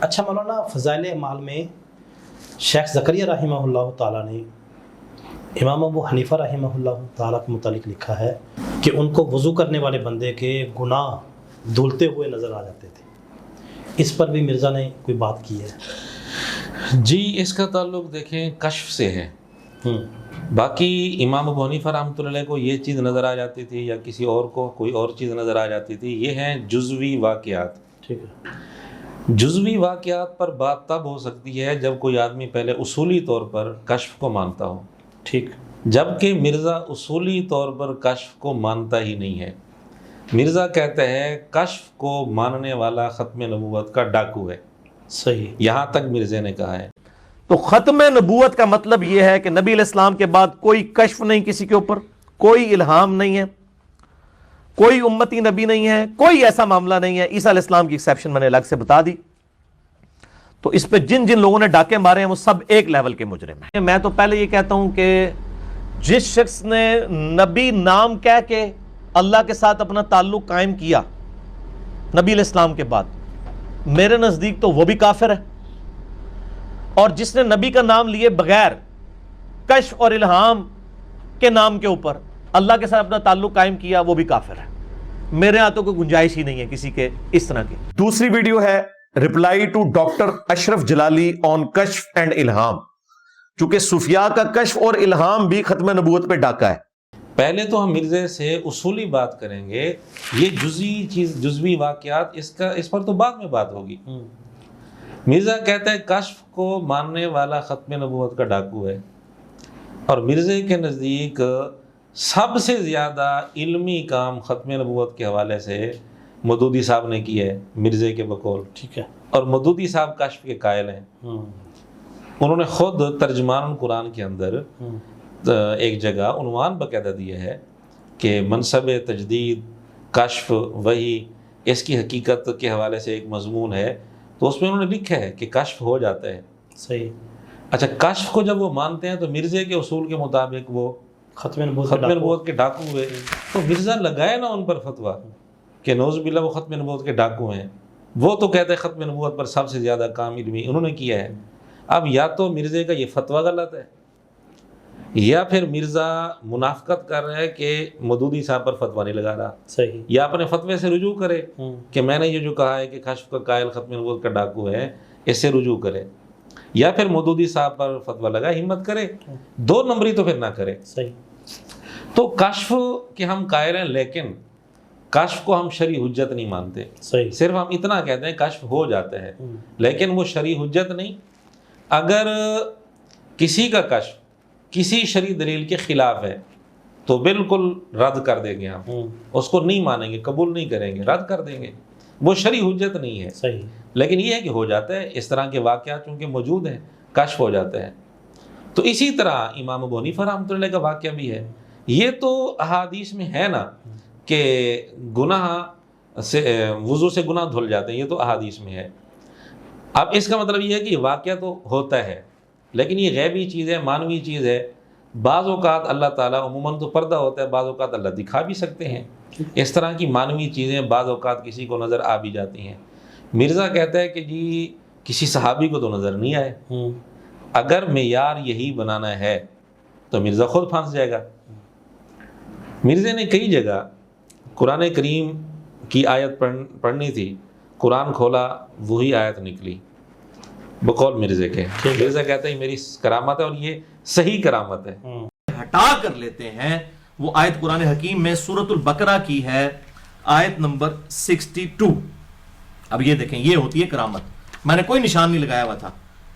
اچھا مولانا، فضائل اعمال میں شیخ زکریا رحمہ اللہ تعالیٰ نے امام ابو حنیفہ رحمہ اللہ تعالیٰ کے متعلق لکھا ہے کہ ان کو وضو کرنے والے بندے کے گناہ دھلتے ہوئے نظر آ جاتے تھے. اس پر بھی مرزا نے کوئی بات کی ہے؟ جی، اس کا تعلق دیکھیں کشف سے ہے. باقی امام ابو حنیفہ رحمۃ اللہ علیہ کو یہ چیز نظر آ جاتی تھی یا کسی اور کو کوئی اور چیز نظر آ جاتی تھی. یہ ہیں جزوی واقعات. ٹھیک ہے. جزوی واقعات پر بات تب ہو سکتی ہے جب کوئی آدمی پہلے اصولی طور پر کشف کو مانتا ہو. ٹھیک. جبکہ مرزا اصولی طور پر کشف کو مانتا ہی نہیں ہے. مرزا کہتا ہے کشف کو ماننے والا ختم نبوت کا ڈاکو ہے. صحیح. یہاں تک مرزا نے کہا ہے. تو ختم نبوت کا مطلب یہ ہے کہ نبی علیہ السلام کے بعد کوئی کشف نہیں کسی کے اوپر، کوئی الہام نہیں ہے، کوئی امتی نبی نہیں ہے، کوئی ایسا معاملہ نہیں ہے. عیسیٰ علیہ السلام کی ایکسیپشن میں نے الگ سے بتا دی. تو اس پہ جن جن لوگوں نے ڈاکے مارے ہیں وہ سب ایک لیول کے مجرم ہیں. میں تو پہلے یہ کہتا ہوں کہ جس شخص نے نبی نام کہہ کے اللہ کے ساتھ اپنا تعلق قائم کیا نبی علیہ السلام کے بعد، میرے نزدیک تو وہ بھی کافر ہے. اور جس نے نبی کا نام لیے بغیر کشف اور الہام کے نام کے اوپر اللہ کے ساتھ اپنا تعلق قائم کیا، وہ بھی کافر ہے. میرے ہاں تو کوئی گنجائش ہی نہیں ہے کسی کے اس طرح کی. دوسری ویڈیو ہے رپلائی ٹو ڈاکٹر اشرف جلالی آن کشف اینڈ الہام، چونکہ صوفیاء کا کشف اور الہام بھی ختم نبوت پہ ڈاکہ ہے. پہلے تو ہم مرزا سے اصولی بات کریں گے. یہ جزوی واقعات اس پر تو بعد میں بات ہوگی. مرزا کہتا ہے کشف کو ماننے والا ختم نبوت کا ڈاکو ہے. اور مرزا کے نزدیک سب سے زیادہ علمی کام ختم نبوت کے حوالے سے مودودی صاحب نے کیا ہے مرزا کے بقول. ٹھیک ہے. اور مودودی صاحب کشف کے قائل ہیں. انہوں نے خود ترجمان قرآن کے اندر ایک جگہ عنوان باقاعدہ دیا ہے کہ منصب تجدید کشف وحی اس کی حقیقت کے حوالے سے ایک مضمون ہے. تو اس میں انہوں نے لکھا ہے کہ کشف ہو جاتا ہے. صحیح. اچھا، کشف کو جب وہ مانتے ہیں تو مرزا کے اصول کے مطابق وہ ختم نبوت کے ڈاکو ہوئے. تو مرزا لگائے نا ان پر فتویٰ کہ نعوذ باللہ وہ ختم نبوت کے ڈاکو ہیں. وہ تو کہتے ہیں ختم نبوت پر سب سے زیادہ کام علمی انہوں نے کیا ہے. اب یا تو مرزا کا یہ فتویٰ غلط ہے یا پھر مرزا منافقت کر رہا ہے کہ مودودی صاحب پر فتویٰ نہیں لگا رہا. صحیح. یا اپنے فتوے سے رجوع کرے کہ میں نے یہ جو کہا ہے کہ کشف کا قائل ختم نبوت کا ڈاکو ہے، اس سے رجوع کرے. یا پھر مودودی صاحب پر فتویٰ لگا ہمت کرے. دو نمبری تو پھر نہ کرے. صحیح. تو کشف کے ہم قائل ہیں، لیکن کشف کو ہم شرعی حجت نہیں مانتے. صحیح. صرف ہم اتنا کہتے ہیں کشف ہو جاتا ہے، لیکن وہ شرعی حجت نہیں. اگر کسی کا کشف کسی شرعی دلیل کے خلاف ہے تو بالکل رد کر دیں گے. ہم اس کو نہیں مانیں گے، قبول نہیں کریں گے، رد کر دیں گے. وہ شرعی حجت نہیں ہے. صحیح. لیکن یہ ہے کہ ہو جاتا ہے. اس طرح کے واقعات چونکہ موجود ہیں، کشف ہو جاتا ہے. تو اسی طرح امام ابو حنیفہ رحمۃ اللہ کا واقعہ بھی ہے. یہ تو احادیث میں ہے نا کہ گناہ سے وضو سے گناہ دھل جاتے ہیں. یہ تو احادیث میں ہے. اب اس کا مطلب یہ ہے کہ یہ واقعہ تو ہوتا ہے، لیکن یہ غیبی چیز ہے، مانوی چیز ہے. بعض اوقات اللہ تعالیٰ عموماً تو پردہ ہوتا ہے، بعض اوقات اللہ دکھا بھی سکتے ہیں. اس طرح کی مانوی چیزیں بعض اوقات کسی کو نظر آ بھی جاتی ہیں. مرزا کہتا ہے کہ جی کسی صحابی کو تو نظر نہیں آئے. اگر معیار یہی بنانا ہے تو مرزا خود پھنس جائے گا. مرزا نے کئی جگہ قرآن کریم کی آیت پڑھنی تھی، قرآن کھولا وہی آیت نکلی بقول مرزا کے. مرزا کہتا ہے میری کرامت ہے اور یہ صحیح کرامت ہے. ہٹا کر لیتے ہیں وہ آیت قرآن حکیم میں سورۃ البقرہ کی ہے، آیت نمبر 62. اب یہ دیکھیں، یہ ہوتی ہے کرامت. میں نے کوئی نشان نہیں لگایا ہوا تھا،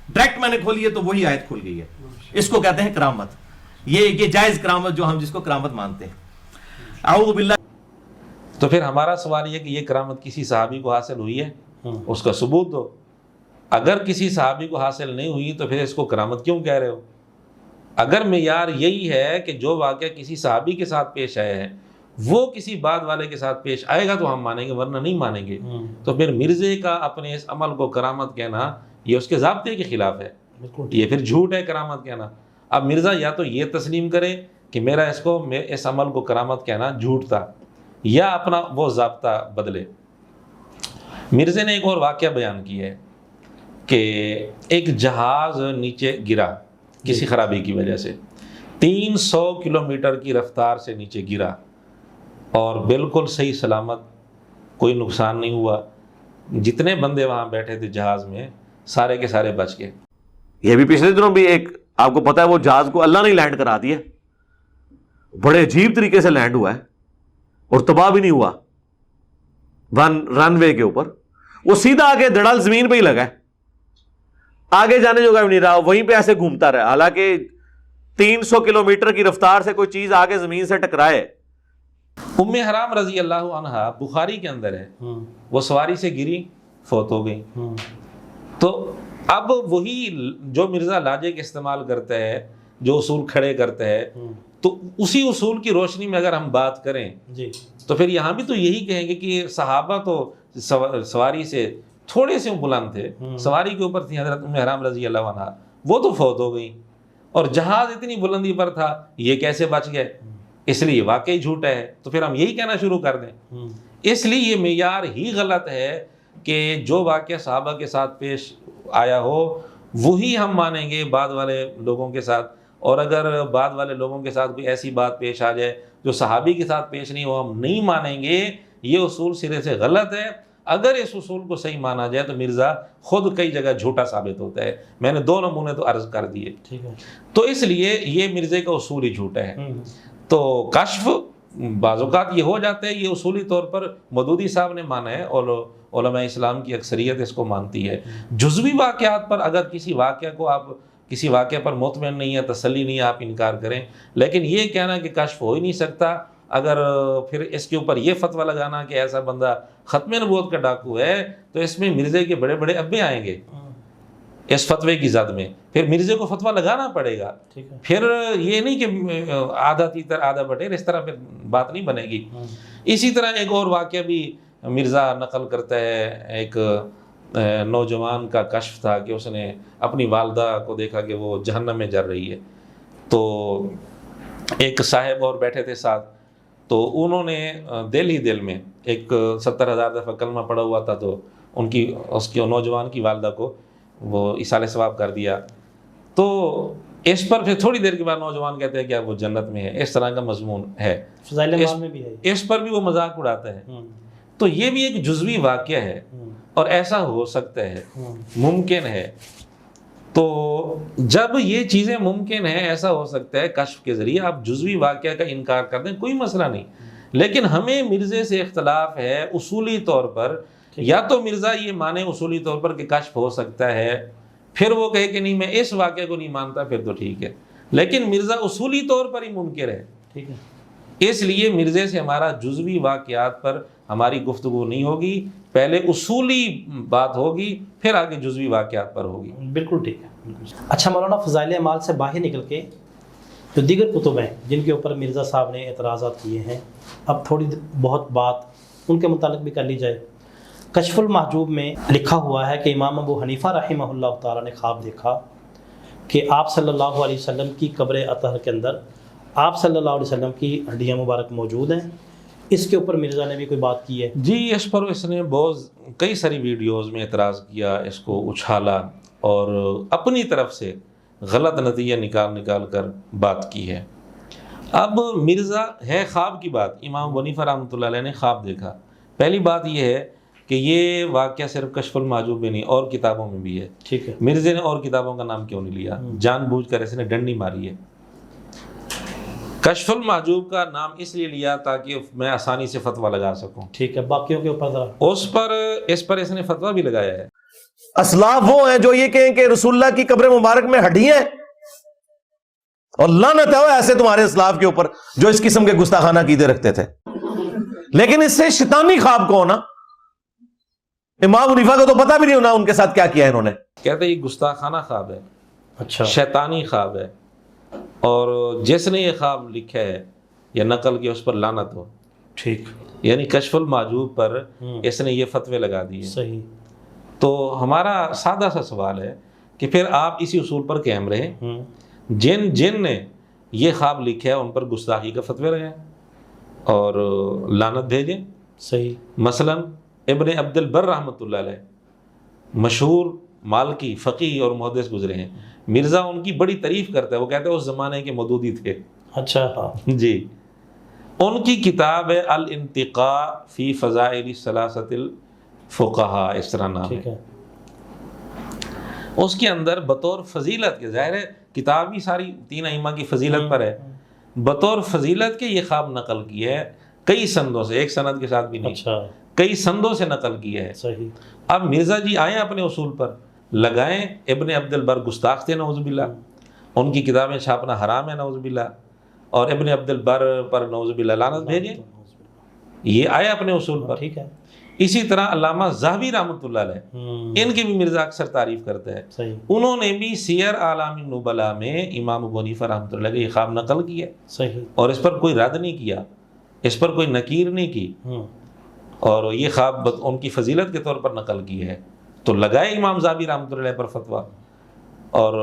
ڈائریکٹ میں نے کھولی ہے تو وہی آیت کھل گئی ہے. اس کو کہتے ہیں کرامت. یہ جائز کرامت جو ہم جس کو کرامت مانتے ہیں. اعوذ باللہ. تو پھر ہمارا سوال یہ کہ یہ کرامت کسی صحابی کو حاصل ہوئی ہے، اس کا ثبوت دو. اگر کسی صحابی کو حاصل نہیں ہوئی تو پھر اس کو کرامت کیوں کہہ رہے ہو؟ اگر معیار یہی ہے کہ جو واقعہ کسی صحابی کے ساتھ پیش آیا ہے وہ کسی بعد والے کے ساتھ پیش آئے گا تو ہم مانیں گے، ورنہ نہیں مانیں گے. تو پھر مرزا کا اپنے اس عمل کو کرامت کہنا یہ اس کے ضابطے کے خلاف ہے. یہ پھر جھوٹ ہے کرامت کہنا. اب مرزا یا تو یہ تسلیم کرے کہ میرا اس عمل کو کرامت کہنا جھوٹ تھا، یا اپنا وہ ضابطہ بدلے. مرزا نے ایک اور واقعہ بیان کیا ہے کہ ایک جہاز نیچے گرا کسی خرابی کی وجہ سے، 300 کلومیٹر کی رفتار سے نیچے گرا اور بالکل صحیح سلامت، کوئی نقصان نہیں ہوا، جتنے بندے وہاں بیٹھے تھے جہاز میں سارے کے سارے بچ گئے۔ یہ بھی پچھلے دنوں بھی ایک آپ کو پتا ہے وہ جہاز کو اللہ نے لینڈ کرا دیا، بڑے عجیب طریقے سے لینڈ ہوا ہے اور تباہ بھی نہیں ہوا، رن وے کے اوپر وہ سیدھا آگے دڑل زمین پہ ہی لگا ہے، آگے جانے جوگا بھی نہیں رہا، وہیں پہ ایسے گھومتا رہا، حالانکہ 300 کلومیٹر کی رفتار سے کوئی چیز آگے زمین سے ٹکرائے۔ ام حرام رضی اللہ عنہا بخاری کے اندر ہے، وہ سواری سے گری فوت ہو گئی۔ تو اب وہی جو مرزا لاجے کے استعمال کرتا ہے، جو اصول کھڑے کرتا ہے، تو اسی اصول کی روشنی میں اگر ہم بات کریں جی تو پھر یہاں بھی تو یہی کہیں گے کہ صحابہ تو سواری سے تھوڑے سے بلند تھے، سواری کے اوپر تھی حضرت ام حرام رضی اللہ عنہا، وہ تو فوت ہو گئی، اور جہاز اتنی بلندی پر تھا، یہ کیسے بچ گئے؟ اس لیے واقعی جھوٹا ہے۔ تو پھر ہم یہی کہنا شروع کر دیں، اس لیے یہ معیار ہی غلط ہے کہ جو واقعہ صحابہ کے ساتھ پیش آیا ہو وہی ہم مانیں گے بعد والے لوگوں کے ساتھ، اور اگر بعد والے لوگوں کے ساتھ کوئی ایسی بات پیش آ جائے جو صحابی کے ساتھ پیش نہیں ہو، ہم نہیں مانیں گے۔ یہ اصول سرے سے غلط ہے۔ اگر اس اصول کو صحیح مانا جائے تو مرزا خود کئی جگہ جھوٹا ثابت ہوتا ہے۔ میں نے 2 نمونے تو عرض کر دیے، ٹھیک ہے۔ تو اس لیے یہ مرزے کا اصول ہی جھوٹا ہے۔ تو کشف بعض اوقات یہ ہو جاتا ہے، یہ اصولی طور پر مودودی صاحب نے مانا ہے اور علماء اسلام کی اکثریت اس کو مانتی ہے۔ جزوی واقعات پر اگر کسی واقعہ کو آپ کسی واقعہ پر مطمئن نہیں ہے، تسلی نہیں ہے، آپ انکار کریں، لیکن یہ کہنا کہ کشف ہو ہی نہیں سکتا، اگر پھر اس کے اوپر یہ فتویٰ لگانا کہ ایسا بندہ ختم نبوت کا ڈاکو ہے، تو اس میں مرزے کے بڑے بڑے ابے آئیں گے اس فتوے کی زد میں، پھر مرزے کو فتویٰ لگانا پڑے گا۔ پھر یہ نہیں کہ آدھا تیتر آدھا بٹیر، اس طرح پھر بات نہیں بنے گی۔ اسی طرح ایک اور واقعہ بھی مرزا نقل کرتا ہے، ایک نوجوان کا کشف تھا کہ اس نے اپنی والدہ کو دیکھا کہ وہ جہنم میں جل رہی ہے، تو ایک صاحب اور بیٹھے تھے ساتھ، تو انہوں نے دل ہی دل میں ایک 70,000 دفعہ کلمہ پڑھا ہوا تھا، تو اس کی نوجوان کی والدہ کو وہ ایصال ثواب کر دیا۔ تو اس پر پھر تھوڑی دیر کے بعد نوجوان کہتے ہیں کہ اب وہ جنت میں ہے، اس طرح کا مضمون ہے، فضائل اعمال میں بھی ہے، اس پر بھی وہ مذاق اڑاتا ہے۔ تو یہ بھی ایک جزوی واقعہ ہے اور ایسا ہو سکتا ہے، ممکن ہے۔ تو جب یہ چیزیں ممکن ہیں، ایسا ہو سکتا ہے، کشف کے ذریعے آپ جزوی واقعہ کا انکار کر دیں، کوئی مسئلہ نہیں، لیکن ہمیں مرزے سے اختلاف ہے اصولی طور پر۔ یا تو مرزا یہ مانے اصولی طور پر کہ کشف ہو سکتا ہے، پھر وہ کہے کہ نہیں میں اس واقعے کو نہیں مانتا، پھر تو ٹھیک ہے، لیکن مرزا اصولی طور پر ہی منکر ہے، ٹھیک ہے۔ اس لیے مرزے سے ہمارا جزوی واقعات پر ہماری گفتگو نہیں ہوگی، پہلے اصولی بات ہوگی، پھر آگے جزوی واقعات پر ہوگی۔ بالکل ٹھیک ہے۔ اچھا مولانا، فضائل اعمال سے باہر نکل کے جو دیگر کتب ہیں جن کے اوپر مرزا صاحب نے اعتراضات کیے ہیں، اب تھوڑی بہت بات ان کے متعلق بھی کر لی جائے۔ کشف المحجوب میں لکھا ہوا ہے کہ امام ابو حنیفہ رحمہ اللہ تعالیٰ نے خواب دیکھا کہ آپ صلی اللہ علیہ وسلم کی قبر اطہر کے اندر آپ صلی اللہ علیہ وسلم کی ہڈیاں مبارک موجود ہیں۔ اس کے اوپر مرزا نے بھی کوئی بات کی ہے؟ جی، اس پر اس نے کئی ساری ویڈیوز میں اعتراض کیا، اس کو اچھالا اور اپنی طرف سے غلط نتیجہ نکال کر بات کی ہے۔ اب مرزا ہے خواب کی بات، امام ابو حنیفہ رحمۃ اللہ علیہ نے خواب دیکھا۔ پہلی بات یہ ہے کہ یہ واقعہ صرف کشف المحجوب میں نہیں، اور کتابوں میں بھی ہے۔ ٹھیک ہے۔ مرزے نے اور کتابوں کا نام کیوں نہیں لیا؟ جان بوجھ کر اس نے ڈنڈی ماری ہے۔ کشف المحجوب کا نام اس لیے لیا تاکہ میں آسانی سے فتویٰ لگا سکوں۔ ٹھیک ہے، باقیوں کے اوپر ذرا اس پر اس نے فتویٰ بھی لگایا ہے۔ اسلاف وہ ہیں جو یہ کہیں کہ رسول اللہ کی قبر مبارک میں ہڈیاں ہیں، اور لعنت ہے ایسے تمہارے اسلاف کے اوپر جو اس قسم کے گستاخانہ عقیدے رکھتے تھے۔ لیکن اس سے شیطانی خواب کو ہونا، امام حنیفہ کو تو پتہ بھی نہیں ہونا ان کے ساتھ کیا کیا انہوں نے۔ کہتے ہیں یہ گستاخانہ خواب ہے، اچھا شیطانی خواب ہے، اور جس نے یہ خواب لکھا ہے یا نقل کی اس پر لعنت ہو۔ ٹھیک، یعنی کشف المحجوب پر اس نے یہ فتوے لگا دیے۔ صحیح۔ تو ہمارا سادہ سا سوال ہے کہ پھر آپ اسی اصول پر قائم رہیں، جن نے یہ خواب لکھا ہے ان پر گستاخی کا فتوی لگائیں اور لعنت بھیجیں۔ صحیح۔ مثلا ابن عبد البر رحمۃ اللہ علیہ، مشہور مالکی فقیہ اور محدث گزرے ہیں، مرزا ان کی بڑی تعریف کرتا ہے، وہ کہتے ہیں اس زمانے کے مودودی تھے۔ اچھا ہاں جی، ان کی کتاب ہے الانتقاء فی فضائل ثلاثۃ الفقہاء، اس طرح نام ٹھیک ہے۔ ہے، اس کے اندر بطور فضیلت کے، ظاہر ہے کتاب ہی ساری تین ائمہ کی فضیلت پر ہے، بطور فضیلت کے یہ خواب نقل کی ہے کئی سندوں سے، ایک سند کے ساتھ بھی نہیں، اچھا کئی سندوں سے نقل کی ہے۔ صحیح، اب مرزا جی آئیں اپنے اصول پر لگائیں، ابن عبد البر گستاخ تھے نعوذ باللہ، ان کی کتابیں چھاپنا حرام ہے نعوذ باللہ، اور ابن عبد البر پر نعوذ باللہ لعنت بھیجیں، یہ آئے اپنے اصول پر۔ ٹھیک ہے، اسی طرح علامہ ذہبی رحمۃ اللہ علیہ، ان کی بھی مرزا اکثر تعریف کرتے ہیں، صحیح، انہوں نے بھی سیر اعلام النبلاء میں امام ابو حنیفہ رحمۃ اللہ علیہ یہ خواب نقل کی ہے، صحیح، اور اس پر کوئی رد نہیں کیا، اس پر کوئی نکیر نہیں کی، اور یہ خواب ان کی فضیلت کے طور پر نقل کی ہے، تو لگائے امام ذہبی رحمۃ اللہ علیہ پر فتویٰ، اور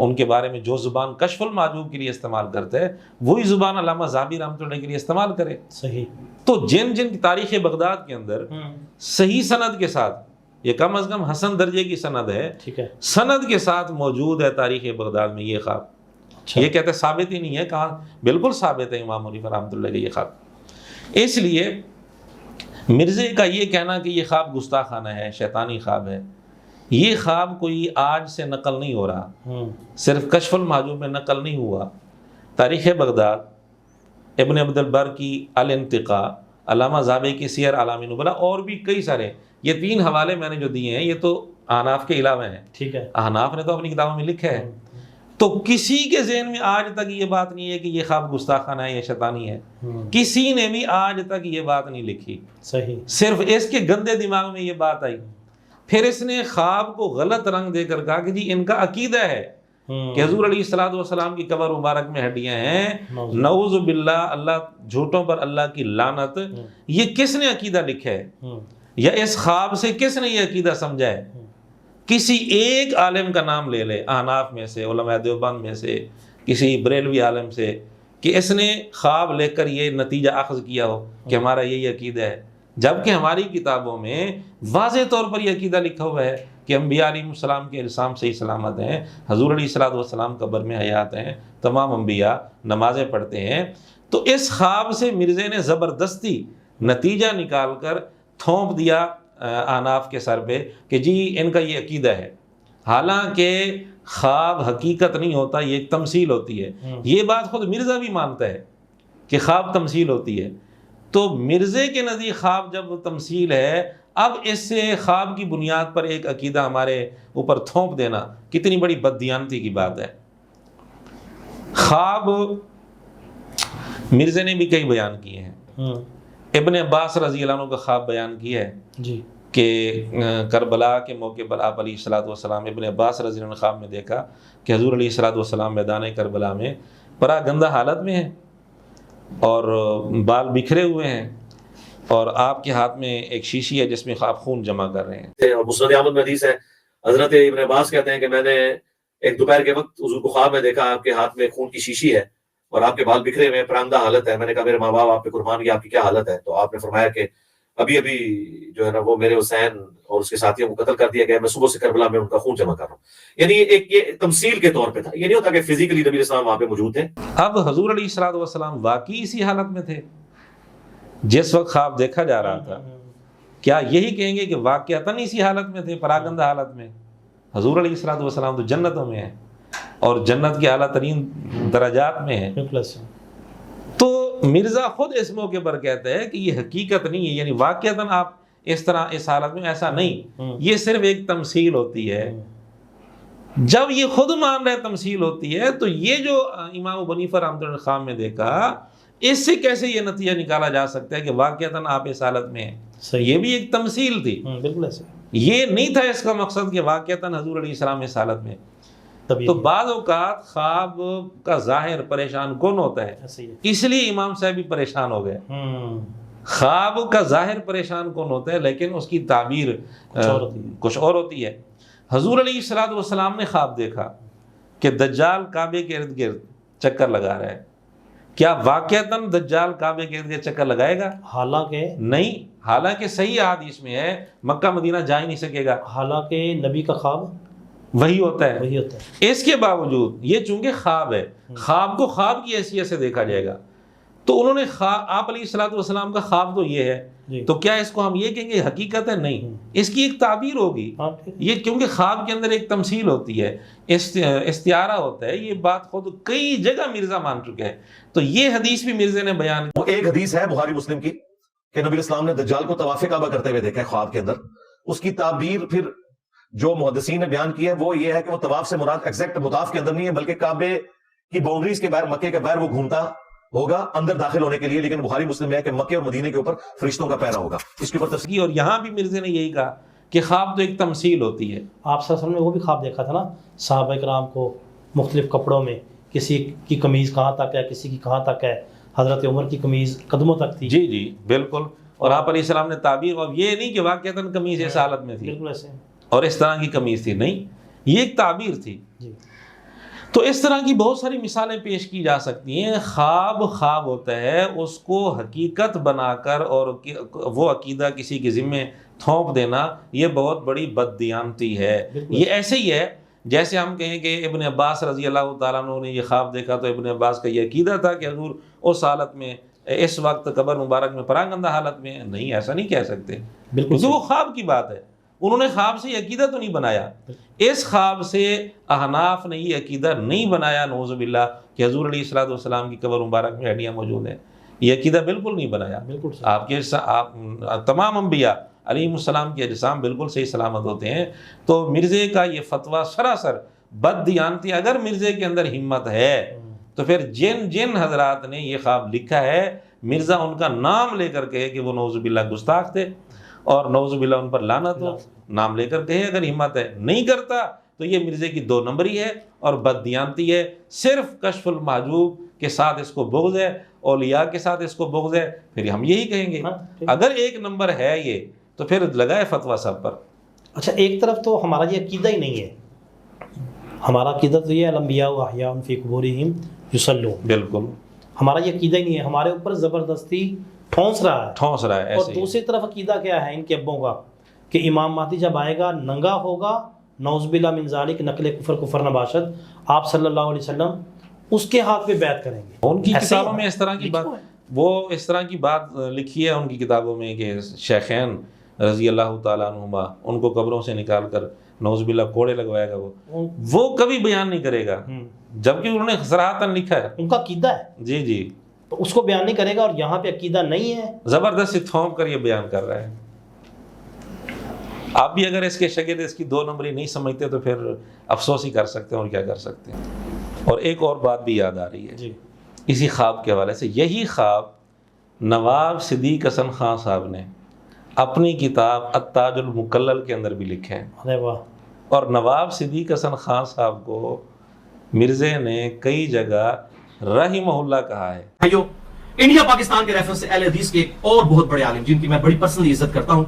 ان کے بارے میں جو زبان کشف المعجوب کے لیے استعمال کرتے ہیں وہی زبان علامہ ذہبی رحمۃ اللہ کے لیے استعمال کرے۔ صحیح، تو جن جن کی تاریخ بغداد کے اندر صحیح سند کے ساتھ، یہ کم از کم حسن درجے کی سند ہے، ٹھیک ہے، سند کے ساتھ موجود ہے تاریخ بغداد میں یہ خواب، اچھا، یہ کہتے ہیں ثابت ہی نہیں ہے، کہاں بالکل ثابت ہے امام حنیفہ رحمۃ اللہ علیہ یہ خواب۔ اس لیے مرزے کا یہ کہنا کہ یہ خواب گستاخانہ ہے، شیطانی خواب ہے، یہ خواب کوئی آج سے نقل نہیں ہو رہا، صرف کشف المحجوب میں نقل نہیں ہوا، تاریخ بغداد، ابن عبد البر کی الانتقاء، علامہ ذہبی کی سیر اعلام النبلاء، اور بھی کئی سارے، یہ تین حوالے میں نے جو دیے ہیں یہ تو احناف کے علاوہ ہیں، ٹھیک ہے، احناف نے تو اپنی کتابوں میں لکھا ہے، تو کسی کے ذہن میں آج تک یہ بات نہیں ہے کہ یہ خواب گستاخانہ ہے، یہ شیطانی ہے، کسی نے بھی آج تک یہ بات نہیں لکھی، صحیح، صرف اس کے گندے دماغ میں یہ بات آئی، پھر اس نے خواب کو غلط رنگ دے کر کہا کہ جی ان کا عقیدہ ہے کہ حضور علیہ الصلوۃ والسلام کی قبر مبارک میں ہڈیاں ہیں، نعوذ باللہ، اللہ جھوٹوں پر اللہ کی لعنت، یہ کس نے عقیدہ لکھا ہے، یا اس خواب سے کس نے یہ عقیدہ سمجھا ہے؟ کسی ایک عالم کا نام لے لے، احناف میں سے، علماء دیوبند میں سے، کسی بریلوی عالم سے، کہ اس نے خواب لے کر یہ نتیجہ اخذ کیا ہو کہ ہمارا یہی عقیدہ ہے، جبکہ ہماری کتابوں میں واضح طور پر یہ عقیدہ لکھا ہوا ہے کہ انبیاء علیہ السلام کے اجسام صحیح سلامت ہیں، حضور علیہ الصلوۃ والسلام قبر میں حیات ہیں، تمام انبیاء نمازیں پڑھتے ہیں۔ تو اس خواب سے مرزے نے زبردستی نتیجہ نکال کر تھوپ دیا احناف کے سر پہ کہ جی ان کا یہ عقیدہ ہے، حالانکہ خواب حقیقت نہیں ہوتا، یہ ایک تمثیل ہوتی ہے، یہ بات خود مرزا بھی مانتا ہے کہ خواب تمثیل ہوتی ہے۔ تو مرزے کے نزدیک خواب جب تمثیل ہے، اب اس سے خواب کی بنیاد پر ایک عقیدہ ہمارے اوپر تھوپ دینا کتنی بڑی بددیانتی کی بات ہے۔ خواب مرزے نے بھی کئی بیان کیے ہیں، ابن عباس رضی اللہ عنہ کا خواب بیان کیا ہے جی، کہ کربلا کے موقع پر آپ علیہ الصلوۃ والسلام، ابن عباس رضی اللہ عنہ نے خواب میں دیکھا کہ حضور علیہ الصلوۃ والسلام میدان کربلا میں پرا گندہ حالت میں ہیں اور بال بکھرے ہوئے ہیں، اور آپ کے ہاتھ میں ایک شیشی ہے جس میں آپ خون جمع کر رہے ہیں۔ اور مسند احمد میں حدیث ہے، حضرت ابن عباس کہتے ہیں کہ میں نے ایک دوپہر کے وقت حضور کو خواب میں دیکھا، آپ کے ہاتھ میں خون کی شیشی ہے اور آپ کے بال بکھرے ہوئے، پراندہ حالت ہے۔ میں نے کہا میرے ماں باپ آپ پہ قربان گیا، آپ کی کیا حالت ہے؟ تو آپ نے فرمایا کہ ابھی ابھی جو ہے نا وہ میرے حسین اور اس کے ساتھیوں کو قتل کر دیا گیا، میں صبح سے کربلا میں ان کا خون جمع کر رہا ہوں۔ یعنی ایک یہ تمثیل کے طور پہ تھا، یہ نہیں ہوتا کہ فزیکلی نبی اسلام وہاں پہ موجود تھے۔ اب حضور علیہ الصلوۃ والسلام واقعی اسی حالت میں تھے جس وقت خواب دیکھا جا رہا تھا؟ کیا یہی کہیں گے کہ واقعتاً اسی حالت میں تھے، پراگندہ حالت میں؟ حضور علیہ الصلوۃ والسلام تو جنتوں میں ہیں اور جنت کے اعلیٰ ترین درجات میں ہیں۔ تو مرزا خود اس موقع پر کہتے ہیں کہ یہ حقیقت نہیں ہے، یعنی واقعتاً آپ اس طرح اس حالت میں، ایسا نہیں، یہ صرف ایک تمثیل ہوتی ہے۔ جب یہ خود مان رہے تمثیل ہوتی ہے تو یہ جو امام ابو حنیفہ رحمۃ اللہ خواب میں دیکھا، اس سے کیسے یہ نتیجہ نکالا جا سکتا ہے کہ واقعتاً آپ اس حالت میں ہیں؟ یہ بھی ایک تمثیل تھی، بالکل ایسے، یہ نہیں تھا اس کا مقصد کہ واقعتاً حضور علیہ السلام اس حالت میں۔ تو بعض اوقات خواب کا ظاہر پریشان کون ہوتا ہے، اس لیے امام صاحب بھی پریشان ہو گئے۔ خواب کا ظاہر پریشان کون ہوتا ہے لیکن اس کی تعبیر کچھ اور ہوتی ہے۔ حضور علیہ الصلوۃ والسلام نے خواب دیکھا کہ دجال کعبے کے ارد گرد چکر لگا رہا ہے، کیا واقعتاً دجال کعبے کے ارد گرد چکر لگائے گا؟ حالانکہ نہیں، حالانکہ صحیح احادیث میں ہے مکہ مدینہ جا ہی نہیں سکے گا، حالانکہ نبی کا خواب وہی ہوتا ہے۔ وہی ہوتا ہے۔ اس کے باوجود یہ چونکہ خواب ہے، خواب کو خواب کی حیثیت سے دیکھا جائے گا، تو انہوں نے آپ علیہ الصلوۃ والسلام کا خواب تو یہ ہے، جی تو کیا اس کو ہم یہ کہیں گے حقیقت ہے؟ نہیں، اس کی ایک تعبیر ہوگی۔ ہاں ٹھیک ہے۔ یہ کیونکہ خواب کے اندر ایک تمثیل ہوتی ہے، استعارہ ہوتا ہے، یہ بات خود کئی جگہ مرزا مان چکے ہیں، تو یہ حدیث بھی مرزے نے بیان کی۔ وہ ایک حدیث ہے بخاری مسلم کی کہ نبی اسلام نے دجال کو طواف کعبہ کرتے ہوئے دیکھا ہے خواب کے اندر۔ اس کی تعبیر پھر جو محدثین نے بیان کی ہے وہ یہ ہے کہ وہ طواف سے مراد ایگزیکٹ مطاف کے اندر نہیں ہے، بلکہ کعبے کی باؤنڈریز کے باہر، مکے کے باہر وہ گھومتا ہوگا اندر داخل ہونے کے لیے، لیکن بخاری مسلم میں ہے کہ مکے اور مدینے کے اوپر فرشتوں کا پہرا ہوگا۔ اس کے اوپر تفصیل، اور یہاں بھی مرزے نے یہی کہا کہ خواب تو ایک تمثیل ہوتی ہے۔ آپ صلی اللہ علیہ وسلم نے وہ بھی خواب دیکھا تھا نا، صحابہ کرام کو مختلف کپڑوں میں، کسی کی قمیض کہاں تک ہے، کسی کی کہاں تک ہے، حضرت عمر کی قمیض قدموں تک تھی۔ جی جی بالکل، اور آپ علیہ السلام نے تعبیر، اور یہ نہیں کہ واقعتاً قمیض اس حالت میں تھی بالکل ایسے اور اس طرح کی قمیض تھی، نہیں، یہ ایک تعبیر تھی۔ جی۔ تو اس طرح کی بہت ساری مثالیں پیش کی جا سکتی ہیں۔ خواب خواب ہوتا ہے، اس کو حقیقت بنا کر اور وہ عقیدہ کسی کے ذمے تھونپ دینا، یہ بہت بڑی بددیانتی ہے۔ یہ ایسے ہی ہے جیسے ہم کہیں کہ ابن عباس رضی اللہ تعالیٰ عنہ نے یہ خواب دیکھا تو ابن عباس کا یہ عقیدہ تھا کہ حضور اس حالت میں اس وقت قبر مبارک میں پراگندہ حالت میں، نہیں، ایسا نہیں کہہ سکتے، بالکل کیونکہ وہ خواب کی بات ہے۔ انہوں نے خواب سے یہ عقیدہ تو نہیں بنایا، اس خواب سے احناف نے یہ عقیدہ نہیں بنایا نعوذ باللہ کہ حضور علیہ الصلوۃ والسلام کی قبر مبارک میں ہڈیاں موجود ہیں، یہ عقیدہ بالکل نہیں بنایا۔ بالکل صحیح۔ آپ کے تمام انبیاء علیہ السلام کے اجسام بالکل صحیح سلامت ہوتے ہیں۔ تو مرزے کا یہ فتویٰ سراسر بد دیانتی، اگر مرزے کے اندر ہمت ہے تو پھر جن حضرات نے یہ خواب لکھا ہے، مرزا ان کا نام لے کر کہے کہ وہ نعوذ باللہ گستاخ تھے اور نعوذ باللہ ان پر لعنت ہو، نام لے کر کہے اگر ہمت ہے۔ نہیں کرتا تو یہ مرزے کی 2 نمبری ہے اور بد دیانتی ہے۔ صرف کشف المحجوب کے ساتھ اس کو بغض ہے، اولیاء کے ساتھ اس کو بغض ہے، پھر ہم یہی کہیں گے۔ اگر 1 نمبر ہے یہ تو پھر لگائے فتویٰ سب پر۔ اچھا، ایک طرف تو ہمارا یہ عقیدہ ہی نہیں ہے، ہمارا عقیدہ تو یہ الانبیاء احیاء فی قبورہم یصلون، بالکل ہمارا یہ عقیدہ ہی نہیں ہے، ہمارے اوپر زبردستی ٹھونس رہا ہے۔ ٹھونس رہا ہے اور ایسے ہی۔ دوسری طرف عقیدہ کیا ہے ان کے ابوں کا کہ امام مہدی جب آئے گا ننگا ہوگا، نعوذ باللہ من ذالک، نقل کفر نباشد، آپ صلی اللہ علیہ وسلم اس کے ہاتھ پہ بیعت کریں گے۔ ان کی ایسے ہی کتابوں میں اس طرح کی بات، لکھا ہے۔ وہ اس طرح کی بات لکھی ہے ان کی کتابوں میں کہ شیخین رضی اللہ تعالیٰ عنہما ان کو قبروں سے نکال کر نعوذ باللہ کوڑے لگوائے گا، وہ کبھی بیان نہیں کرے گا، جبکہ انہوں نے صراحتاً لکھا ہے۔ ان کا عقیدہ ہے، جی جی، تو اس کو بیان نہیں کرے گا، اور یہاں پہ عقیدہ نہیں ہے، زبردستی تھونپ کر یہ بیان کر رہا ہے۔ آپ بھی اگر اس کے شاگرد اس کی 2 نمبری نہیں سمجھتے تو پھر افسوس ہی کر سکتے ہیں اور کیا کر سکتے ہیں۔ اور ایک اور بات بھی یاد آ رہی ہے جی، اسی خواب کے حوالے سے، یہی خواب نواب صدیق حسن خان صاحب نے اپنی کتاب التاج المکلل کے اندر بھی لکھے ہیں۔ ارے واہ، اور نواب صدیق حسن خان صاحب کو مرزے نے کئی جگہ رحمہ اللہ کہا ہے۔ بھائیو، انڈیا پاکستان کے ریفرنس سے اہل حدیث کے ایک اور بہت بڑے عالم جن کی میں بڑی پرسنلی عزت کرتا ہوں،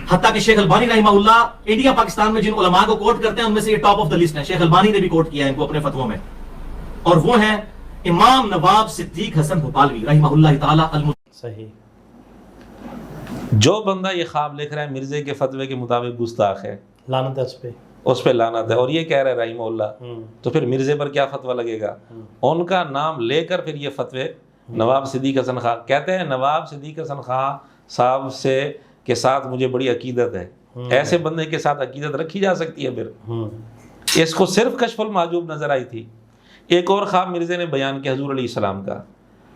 حتیٰ کہ شیخ البانی رحمہ اللہ انڈیا پاکستان میں جن علماء کو کوٹ کرتے ہیں ان میں سے یہ ٹاپ آف دا لسٹ ہے، شیخ البانی نے بھی کوٹ کیا ہے ان کو اپنے فتووں میں، اور وہ ہیں امام نواب صدیق حسن بھوپالوی رحمہ اللہ تعالی صحیح۔ جو بندہ یہ خواب لکھ رہا ہے مرزے کے فتوے کے مطابق گستاخ ہے، لعنت ہے اس پہ، اس پہ لعنت ہے، اور یہ کہہ رہا ہے رحمہ اللہ، تو پھر مرزے پر کیا فتویٰ لگے گا؟ ان کا نام لے کر پھر یہ فتوے نواب صدیق حسن خان کہتے ہیں، نواب صدیق حسن خان صاحب سے کے ساتھ مجھے بڑی عقیدت ہے۔ ایسے بندے کے ساتھ عقیدت رکھی جا سکتی ہے؟ پھر اس کو صرف کشف المحجوب نظر آئی تھی۔ ایک اور خواب مرزے نے بیان کیا حضور علیہ السلام کا،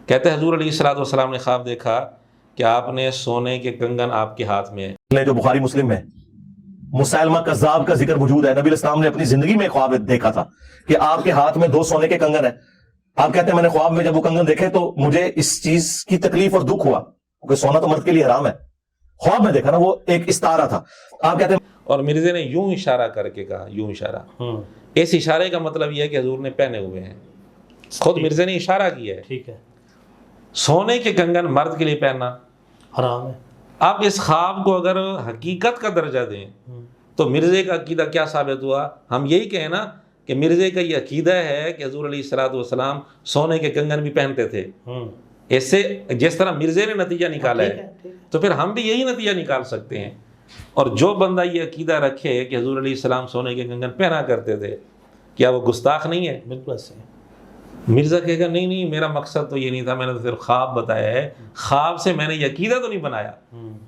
کہتے ہیں حضور علیہ السلام نے خواب دیکھا کہ آپ نے سونے کے کنگن آپ کے ہاتھ میں ہے، جو بخاری مسلم میں مسیلمہ کذاب کا ذکر موجود ہے۔ نبی الاسلام نے اپنی زندگی میں خواب دیکھا تھا کہ آپ کے ہاتھ میں 2 سونے کے کنگن ہیں۔ آپ کہتے ہیں میں نے خواب میں جب وہ کنگن دیکھے تو مجھے اس چیز کی تکلیف اور دکھ ہوا، کیونکہ سونا تو مرد کے لیے حرام ہے۔ خواب میں دیکھا نا، وہ ایک استعارہ تھا۔ آپ کہتے ہیں، اور مرزے نے یوں اشارہ کر کے کہا، یوں اشارہ، اس اشارے کا مطلب یہ ہے کہ حضور نے پہنے ہوئے ہیں، خود مرزے نے اشارہ کیا ہے۔ ٹھیک ہے، سونے کے کنگن مرد کے لیے پہننا حرام ہے۔ آپ اس خواب کو اگر حقیقت کا درجہ دیں تو مرزے کا عقیدہ کیا ثابت ہوا؟ ہم یہی کہیں نا کہ مرزے کا یہ عقیدہ ہے کہ حضور علیہ الصلوۃ والسلام سونے کے کنگن بھی پہنتے تھے، اس سے جس طرح مرزے نے نتیجہ نکالا ٹھیک ہے ٹھیک ہے۔ تو پھر ہم بھی یہی نتیجہ نکال سکتے ہیں۔ اور جو بندہ یہ عقیدہ رکھے کہ حضور علیہ السلام سونے کے کنگن پہنا کرتے تھے، کیا وہ گستاخ نہیں ہے؟ بالکل ایسے مرزا کہے گا نہیں نہیں، میرا مقصد تو یہ نہیں تھا، میں نے تو صرف خواب بتایا ہے، خواب سے میں نے یہ عقیدہ تو نہیں بنایا۔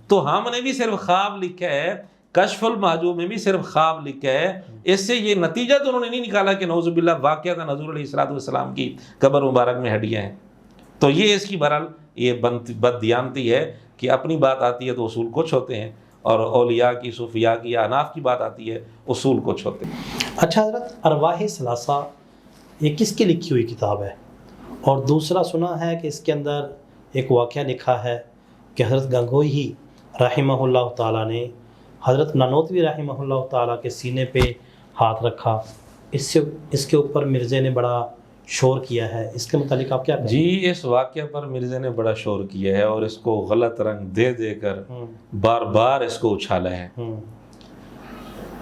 تو ہم نے بھی صرف خواب لکھا ہے، کشف المحجوب میں بھی صرف خواب لکھا ہے، اس سے یہ نتیجہ تو انہوں نے نہیں نکالا کہ نعوذ باللہ واقعہ حضور علیہ السلام کی قبر مبارک میں ہڈیاں ہیں۔ تو یہ اس کی بہرحال یہ بد دیانتی ہے کہ اپنی بات آتی ہے تو اصول کچھ ہوتے ہیں، اور اولیاء کی، صوفیاء کی یا اناف کی بات آتی ہے اصول کچھ ہوتے ہیں۔ اچھا حضرت، ارواح ثلاثہ یہ کس کی لکھی ہوئی کتاب ہے؟ اور دوسرا سنا ہے کہ اس کے اندر ایک واقعہ لکھا ہے کہ حضرت گنگوہی رحمہ اللہ تعالیٰ نے حضرت نانوتوی رحمہ اللہ تعالیٰ کے سینے پہ ہاتھ رکھا، اس کے اوپر مرزے نے بڑا شور کیا ہے، اس کے متعلق آپ کیا کہیں گے؟ جی، اس واقعہ پر مرزا نے بڑا شور کیا ہے اور اس کو غلط رنگ دے دے کر بار بار اس کو اچھالا ہے۔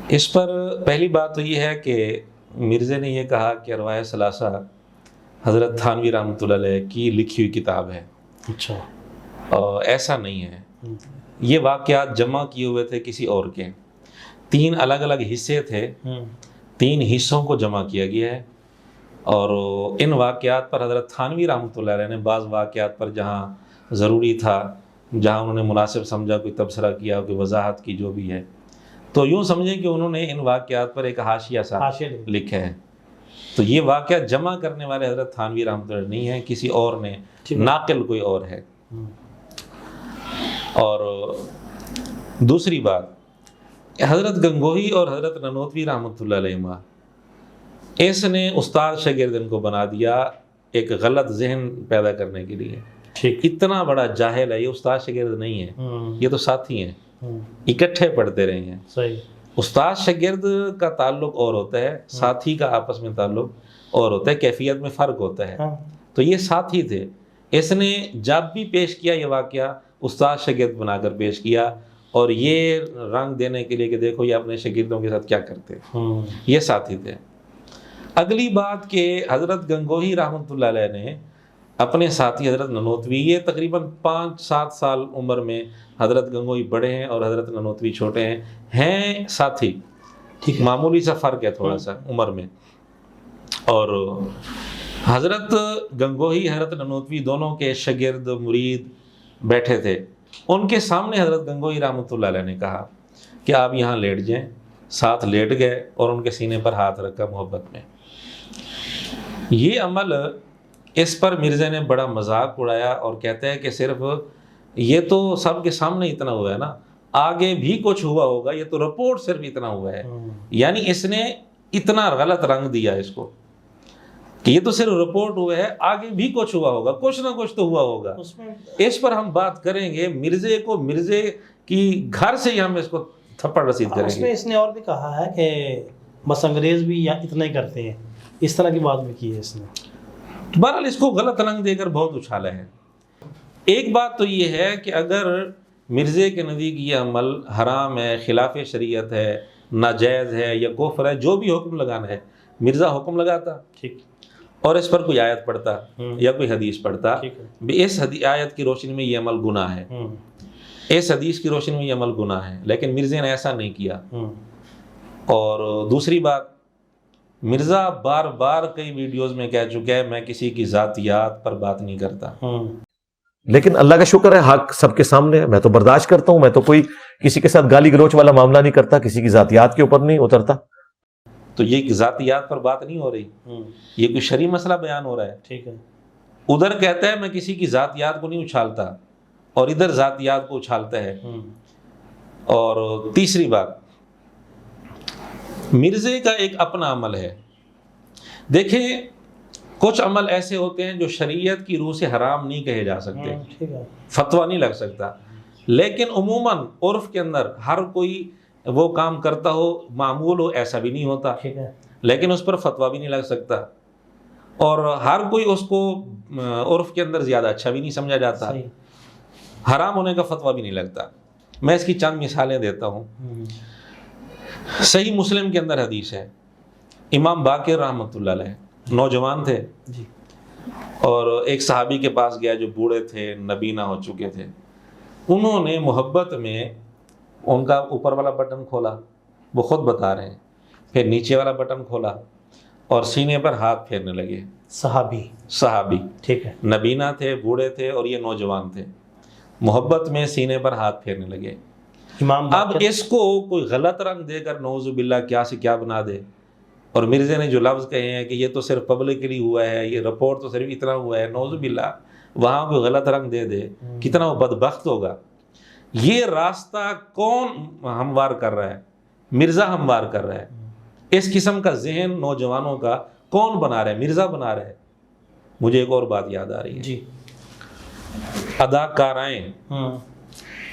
اس پر پہلی بات تو یہ ہے کہ مرزا نے یہ کہا کہ ارواح ثلاثہ حضرت تھانوی رحمۃ اللہ علیہ کی لکھی ہوئی کتاب ہے۔ اچھا، اور ایسا نہیں ہے، یہ واقعات جمع کیے ہوئے تھے کسی اور کے، 3 الگ الگ حصے تھے، 3 حصوں کو جمع کیا گیا ہے، اور ان واقعات پر حضرت تھانوی رحمۃ اللہ علیہ نے بعض واقعات پر جہاں ضروری تھا، جہاں انہوں نے مناسب سمجھا، کوئی تبصرہ کیا، کوئی وضاحت کی، جو بھی ہے، تو یوں سمجھیں کہ انہوں نے ان واقعات پر ایک حاشیہ سا لکھا ہے۔ تو یہ واقعہ جمع کرنے والے حضرت تھانوی رحمۃ اللہ نہیں ہیں، کسی اور نے، ناقل کوئی اور ہے۔ اور دوسری بات، حضرت گنگوہی اور حضرت نانوتوی رحمۃ اللہ علیہ اس نے استاد شاگرد ان کو بنا دیا ایک غلط ذہن پیدا کرنے کے لیے۔ اتنا بڑا جاہل ہے یہ، استاد شاگرد نہیں ہے، یہ تو ساتھی ہیں، اکٹھے پڑھتے رہے ہیں۔ صحیح۔ استاد شاگرد کا تعلق اور ہوتا ہے، ساتھی کا آپس میں تعلق اور ہوتا ہے، کیفیت میں فرق ہوتا ہے۔ تو یہ ساتھی تھے، اس نے جب بھی پیش کیا یہ واقعہ استاد شاگرد بنا کر پیش کیا، اور یہ رنگ دینے کے لیے کہ دیکھو یہ اپنے شاگردوں کے ساتھ کیا کرتے، یہ ساتھی تھے۔ اگلی بات کہ حضرت گنگوہی رحمۃ اللہ علیہ نے اپنے ساتھی حضرت نانوتوی، یہ تقریباً 5-7 سال عمر میں حضرت گنگوہی بڑے ہیں اور حضرت نانوتوی چھوٹے ہیں ساتھی، معمولی سا فرق ہے تھوڑا سا عمر میں۔ اور حضرت گنگوہی حضرت نانوتوی دونوں کے شاگرد مرید بیٹھے تھے، ان کے سامنے حضرت گنگوہی رحمۃ اللہ علیہ نے کہا کہ آپ یہاں لیٹ جائیں، ساتھ لیٹ گئے اور ان کے سینے پر ہاتھ رکھا محبت میں۔ یہ عمل، اس پر مرزا نے بڑا مذاق اڑایا اور کہتا ہے کہ صرف یہ تو سب کے سامنے اتنا ہوا ہے نا، آگے بھی کچھ ہوا ہوگا، یہ تو رپورٹ صرف اتنا ہوا ہے۔ یعنی اس نے اتنا غلط رنگ دیا اس کو کہ یہ تو صرف رپورٹ ہوا ہے، آگے بھی کچھ ہوا ہوگا، کچھ نہ کچھ تو ہوا ہوگا۔ اس پر ہم بات کریں گے، مرزے کو، مرزے کی گھر سے ہی ہم اس کو تھپڑ رسید کریں اس گے۔ میں اس نے اور بھی کہا ہے کہ بس انگریز بھی اتنا ہی کرتے ہیں، اس طرح کی بات بھی کی ہے اس نے۔ بہرحال اس کو غلط رنگ دے کر بہت اچھالا ہے۔ ایک بات تو یہ ہے کہ اگر مرزے کے نزدیک یہ عمل حرام ہے، خلاف شریعت ہے، ناجائز ہے یا کفر ہے، جو بھی حکم لگانا ہے مرزا حکم لگاتا، ٹھیک، اور اس پر کوئی آیت پڑھتا یا کوئی حدیث پڑھتا، اس آیت کی روشنی میں یہ عمل گناہ ہے، اس حدیث کی روشنی میں یہ عمل گناہ ہے، لیکن مرزا نے ایسا نہیں کیا۔ اور دوسری بات، مرزا بار بار کئی ویڈیوز میں کہہ چکا ہے میں کسی کی ذاتیات پر بات نہیں کرتا۔ لیکن اللہ کا شکر ہے حق سب کے سامنے ہے، میں تو برداشت کرتا ہوں، میں تو کوئی کسی کے ساتھ گالی گلوچ والا معاملہ نہیں کرتا، کسی کی ذاتیات کے اوپر نہیں اترتا۔ تو یہ ذاتیات پر بات نہیں ہو رہی، یہ کوئی شرعی مسئلہ بیان ہو رہا ہے۔ ٹھیک ہے، ادھر کہتا ہے میں کسی کی ذاتیات کو نہیں اچھالتا، اور ادھر ذاتیات کو اچھالتا ہے۔ اور تیسری بات، مرزے کا ایک اپنا عمل ہے۔ دیکھیں، کچھ عمل ایسے ہوتے ہیں جو شریعت کی روح سے حرام نہیں کہے جا سکتے، فتویٰ نہیں لگ سکتا، لیکن عموماً عرف کے اندر ہر کوئی وہ کام کرتا ہو، معمول ہو، ایسا بھی نہیں ہوتا، لیکن اس پر فتویٰ بھی نہیں لگ سکتا، اور ہر کوئی اس کو عرف کے اندر زیادہ اچھا بھی نہیں سمجھا جاتا، حرام ہونے کا فتویٰ بھی نہیں لگتا۔ میں اس کی چند مثالیں دیتا ہوں۔ صحیح مسلم کے اندر حدیث ہے، امام باقر رحمۃ اللہ علیہ نوجوان تھے، اور ایک صحابی کے پاس گیا جو بوڑھے تھے، نبینا ہو چکے تھے. انہوں نے محبت میں ان کا اوپر والا بٹن کھولا، وہ خود بتا رہے ہیں، پھر نیچے والا بٹن کھولا اور سینے پر ہاتھ پھیرنے لگے. صحابی ٹھیک ہے، نبینا تھے، بوڑھے تھے اور یہ نوجوان تھے. محبت میں سینے پر ہاتھ پھیرنے لگے. امام اب باقر اس کو کوئی غلط رنگ دے کر نعوذ باللہ کیا سے کیا بنا دے. اور مرزا نے جو لفظ کہے ہیں کہ یہ تو صرف پبلکلی ہوا ہے، یہ رپورٹ تو صرف اتنا ہوا ہے، نعوذ باللہ وہاں کوئی غلط رنگ دے دے، کتنا وہ بدبخت ہوگا. یہ راستہ کون ہموار کر رہا ہے؟ مرزا ہموار کر رہا ہے. اس قسم کا ذہن نوجوانوں کا کون بنا رہا ہے؟ مرزا بنا رہا ہے. مجھے ایک اور بات یاد آ رہی ہے. جی، اداکارائیں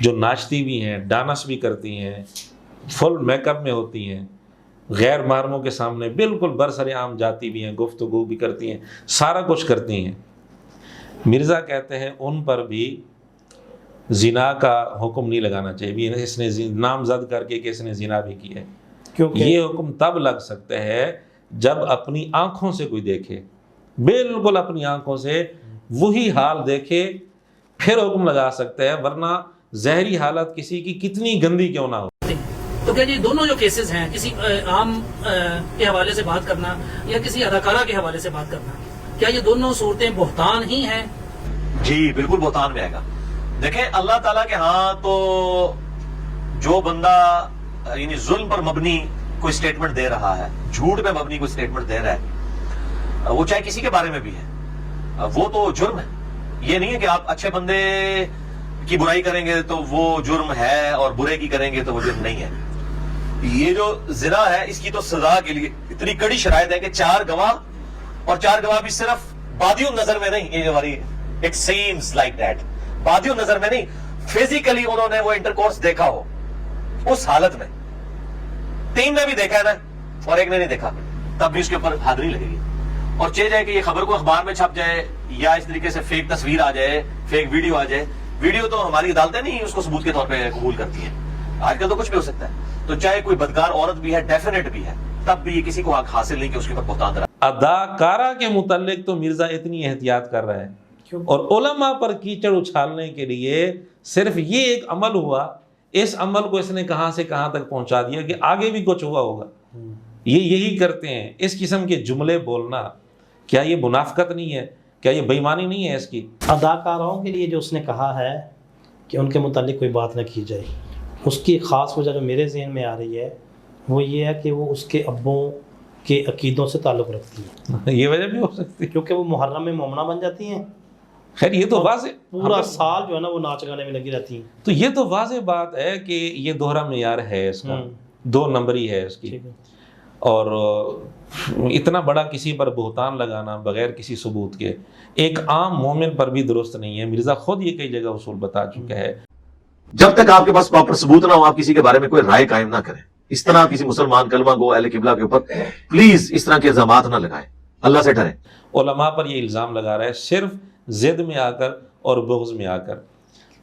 جو ناچتی بھی ہیں، ڈانس بھی کرتی ہیں، فل میک اپ میں ہوتی ہیں، غیر محرموں کے سامنے بالکل برسر عام جاتی بھی ہیں، گفتگو بھی کرتی ہیں، سارا کچھ کرتی ہیں. مرزا کہتے ہیں ان پر بھی زنا کا حکم نہیں لگانا چاہیے. اس نے نامزد کر کے کہ اس نے زنا بھی کیا ہے. کیونکہ یہ حکم تب لگ سکتا ہے جب اپنی آنکھوں سے کوئی دیکھے، بالکل اپنی آنکھوں سے وہی حال دیکھے پھر حکم لگا سکتا ہے، ورنہ ظاہری حالت کسی کی کتنی گندی کیوں نہ ہو. تو کیا یہ دونوں جو کیسز ہیں، کسی عام کے حوالے سے بات کرنا یا کسی اداکارہ کے حوالے سے بات کرنا، کیا یہ دونوں صورتیں بہتان ہی ہیں؟ جی بالکل بہتان میں آئے گا. دیکھیں اللہ تعالیٰ کے ہاں تو جو بندہ یعنی ظلم پر مبنی کوئی سٹیٹمنٹ دے رہا ہے، جھوٹ پہ مبنی کوئی سٹیٹمنٹ دے رہا ہے، وہ چاہے کسی کے بارے میں بھی ہے، وہ تو جرم ہے. یہ نہیں ہے کہ آپ اچھے بندے کی برائی کریں گے تو وہ جرم ہے اور برے کی کریں گے تو وہ جرم نہیں ہے. یہ جو زنا ہے اس کی تو سزا کے لیے اتنی کڑی شرائط ہے کہ 4 گواہ، اور 4 گواہ بھی صرف بادی النظر میں نہیں، یہ ہماری اٹ سیمز لائک دیٹ، بادی النظر میں نہیں، فزیکلی انہوں نے وہ انٹرکورس دیکھا ہو اس حالت میں. 3 نے بھی دیکھا ہے نا اور 1 نے نہیں دیکھا، تب بھی اس کے اوپر حد نہیں لگے گی. اور چاہے جائے کہ یہ خبر کو اخبار میں چھپ جائے یا اس طریقے سے فیک تصویر آ جائے، فیک ویڈیو آ جائے. ویڈیو تو ہماری عدالتیں نہیں اس کو ثبوت کے طور پہ قبول کرتی ہیں. آج کل تو کچھ بھی ہو سکتا ہے. تو چاہے کوئی بدکار عورت بھی ہے، ڈیفینیٹ بھی ہے، تب بھی یہ کسی کو حق حاصل نہیں کہ اس کے اوپر بہتان درا. اداکارہ کے متعلق تو مرزا اتنی احتیاط کر رہا ہے، اور علماء پر کیچڑ اچھالنے کے لیے صرف یہ ایک عمل ہوا، اس عمل کو اس نے کہاں سے کہاں تک پہنچا دیا کہ آگے بھی کچھ ہوا ہوگا. یہ یہی کرتے ہیں. اس قسم کے جملے بولنا کیا یہ منافقت نہیں ہے؟ کیا یہ بے ایمانی نہیں ہے اس کی؟ اداکاروں کے لیے جو اس نے کہا ہے کہ ان کے متعلق کوئی بات نہ کی جائے، اس کی خاص وجہ جو میرے ذہن میں آ رہی ہے وہ یہ ہے کہ وہ اس کے ابوں کے عقیدوں سے تعلق رکھتی ہیں. یہ وجہ بھی ہو سکتی ہے کیونکہ وہ محرم میں مومنہ بن جاتی ہیں. خیر یہ تو واضح پورا سال جو ہے نا وہ ناچ گانے میں لگی رہتی ہیں. تو یہ تو واضح بات ہے کہ یہ دوہرا معیار ہے اس کا، 2 نمبری ہے اس کی. اور اتنا بڑا کسی پر بہتان لگانا بغیر کسی ثبوت کے ایک عام مومن پر بھی درست نہیں ہے. مرزا خود یہ کئی جگہ اصول بتا چکا ہے. جب تک آپ کے پاس پراپر ثبوت نہ ہو آپ کسی کے بارے میں کوئی رائے قائم نہ کریں. اس طرح کسی مسلمان کلمہ گو اہل قبلہ کے اوپر پلیز اس طرح کے الزامات نہ لگائیں. اللہ سے ڈریں. علماء پر یہ الزام لگا رہا ہے صرف ضد میں آ کر اور بغض میں آ کر.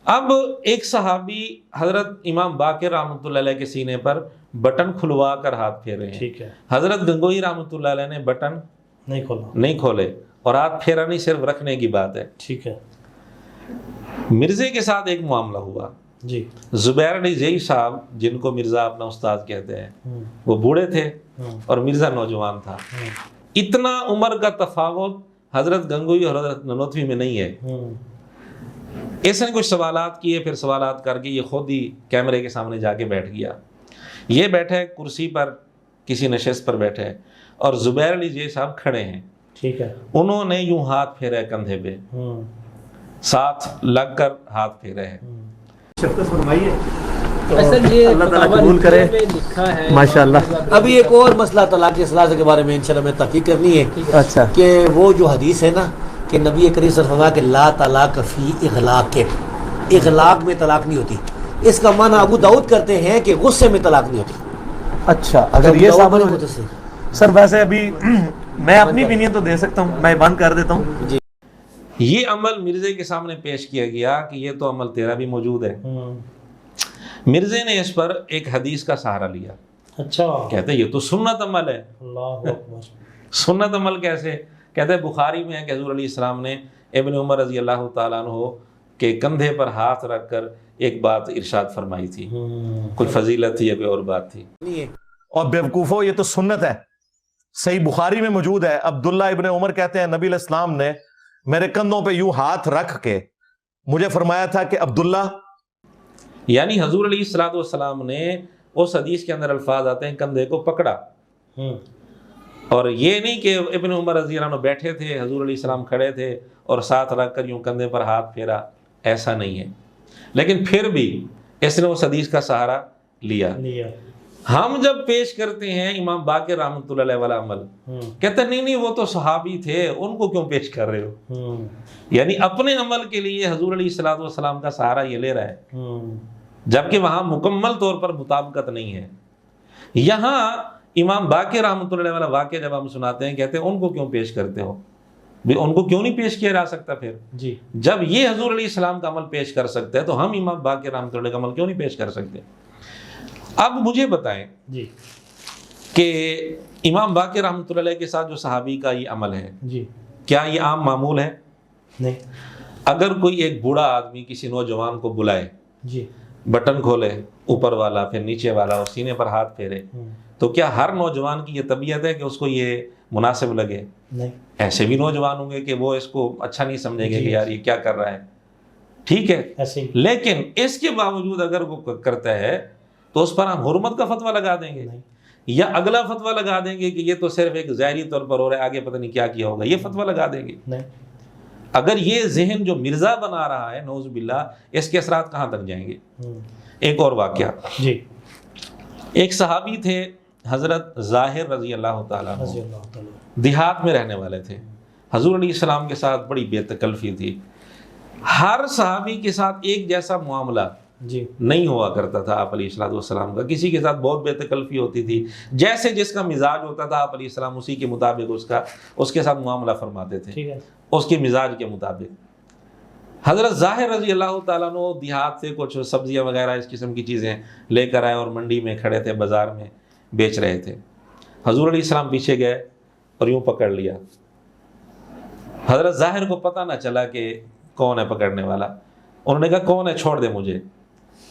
اب ایک صحابی حضرت امام باقر رحمۃ اللہ علیہ کے سینے پر بٹن کھلوا کر ہاتھ پھیرے ہیں. ٹھیک ہے. حضرت گنگوئی رحمۃ اللہ علیہ نے بٹن نہیں کھولے اور ہاتھ پھیرا نہیں، صرف رکھنے کی بات ہے. ٹھیک ہے. مرزے کے ساتھ ایک معاملہ ہوا. جی. زبیر علی زئی صاحب جن کو مرزا اپنا استاد کہتے ہیں، وہ بوڑھے تھے اور مرزا نوجوان تھا. اتنا عمر کا تفاوت حضرت گنگوئی اور حضرت ننوتوی میں نہیں ہے. اس نے کچھ سوالات کیے، پھر سوالات کر کے یہ خود ہی کیمرے کے سامنے جا کے بیٹھ گیا. یہ بیٹھے کرسی پر، کسی نشست پر بیٹھے، اور زبیر علی زئی صاحب کھڑے ہیں. ٹھیک ہے. انہوں نے یوں ہاتھ پھیرے کندھے پہ، ساتھ لگ کر ہاتھ پھیرے ہیں. اللہ تعالیٰ قبول کرے. ماشاءاللہ. ابھی ایک اور مسئلہ طلاق کے ثلاثے کے بارے میں انشاءاللہ میں تحقیق کرنی ہے. اچھا. کہ وہ جو حدیث ہے نا کہ نبی کریم صلی اللہ علیہ وسلم کہ لا طلاق فی اغلاق، اغلاق میں طلاق نہیں ہوتی. اس کا معنی ابو داؤد کرتے ہیں کہ غصے میں طلاق نہیں ہوتی. اچھا اگر یہ ثابت سر، ویسے ابھی میں اپنی opinion تو دے سکتا ہوں، میں بند کر دیتا ہوں. جی. یہ عمل مرزے کے سامنے پیش کیا گیا کہ یہ تو عمل تیرا بھی موجود ہے. مرزے نے اس پر ایک حدیث کا سہارا لیا. اچھا. کہتے یہ تو سنت عمل ہے. اللہ اکبر. سنت عمل کیسے؟ کہتے ہیں بخاری میں ہے کہ حضور علیہ السلام نے ابن عمر رضی اللہ تعالیٰ عنہ کے کندھے پر ہاتھ رکھ کر ایک بات ارشاد فرمائی تھی، کوئی فضیلت تھی یا کوئی اور بات تھی. اور بیوقوفو یہ تو سنت ہے، صحیح بخاری میں موجود ہے. عبداللہ ابن عمر کہتے ہیں نبی علیہ السلام نے میرے کندھوں پہ یوں ہاتھ رکھ کے مجھے فرمایا تھا کہ عبداللہ، یعنی حضور علیہ السلام نے اس حدیث کے اندر الفاظ آتے ہیں کندھے کو پکڑا، اور یہ نہیں کہ ابن عمر رضی اللہ عنہ بیٹھے تھے، حضور علیہ السلام کھڑے تھے اور ساتھ رکھ کر یوں کندھے پر ہاتھ پھیرا، ایسا نہیں ہے. لیکن پھر بھی اس نے اس حدیث کا سہارا لیا. ہم جب پیش کرتے ہیں امام باقر رحمۃ اللہ علیہ والا عمل، کہتے ہیں نہیں وہ تو صحابی تھے، ان کو کیوں پیش کر رہے ہو؟ یعنی اپنے عمل کے لیے حضور علیہ السلام کا سہارا یہ لے رہا ہے، جبکہ وہاں مکمل طور پر مطابقت نہیں ہے. یہاں امام باقر رحمۃ اللہ علیہ والا واقعہ جب ہم سناتے ہیں کہتے ہیں ان کو کیوں پیش کرتے ہو؟ ان کو کیوں نہیں پیش کیا جا سکتا؟ پھر جی جب یہ حضور علیہ السلام کا عمل پیش کر سکتے ہیں تو ہم امام باقر رحمۃ اللہ کا عمل کیوں نہیں پیش کر سکتے؟ اب مجھے بتائیں جی کہ امام باقر رحمۃ اللہ علیہ کے ساتھ جو صحابی کا یہ عمل ہے، جی کیا یہ عام معمول ہے؟ نہیں. اگر کوئی ایک بوڑھا آدمی کسی نوجوان کو بلائے، جی بٹن کھولے اوپر والا پھر نیچے والا اور سینے پر ہاتھ پھیرے، تو کیا ہر نوجوان کی یہ طبیعت ہے کہ اس کو یہ مناسب لگے؟ نہیں. ایسے بھی نوجوان ہوں گے کہ وہ اس کو اچھا نہیں سمجھیں گے کہ یار یہ کیا کر رہا ہے، ٹھیک ہے. ایسے ہی. لیکن اس کے باوجود اگر وہ کرتا ہے تو اس پر ہم حرمت کا فتویٰ لگا دیں گے، یا اگلا فتویٰ لگا دیں گے کہ یہ تو صرف ایک ظاہری طور پر ہو رہا ہے، آگے پتہ نہیں کیا کیا ہوگا، یہ فتویٰ لگا دیں گے. نہیں. اگر یہ ذہن جو مرزا بنا رہا ہے نعوذ باللہ، اس کے اثرات کہاں تک جائیں گے؟ ایک اور واقعہ، جی ایک صحابی تھے حضرت ظاہر رضی اللہ تعالیٰ عنہ، رضی اللہ تعالیٰ. دیہات میں رہنے والے تھے. حضور علیہ السلام کے ساتھ بڑی بے تکلفی تھی. ہر صحابی کے ساتھ ایک جیسا معاملہ جی نہیں ہوا کرتا تھا آپ علیہ السلام کا. کسی کے ساتھ بہت بے تکلفی ہوتی تھی، جیسے جس کا مزاج ہوتا تھا آپ علیہ السلام اسی کے مطابق اس کے ساتھ معاملہ فرماتے تھے، ٹھیک ہے. اس کے مزاج کے مطابق. حضرت ظاہر رضی اللہ تعالیٰ عنہ دیہات سے کچھ سبزیاں وغیرہ اس قسم کی چیزیں لے کر آئے اور منڈی میں کھڑے تھے، بازار میں بیچ رہے تھے. حضور علیہ السلام پیچھے گئے اور یوں پکڑ لیا. حضرت ظاہر کو پتہ نہ چلا کہ کون ہے پکڑنے والا. انہوں نے کہا کون ہے، چھوڑ دے مجھے.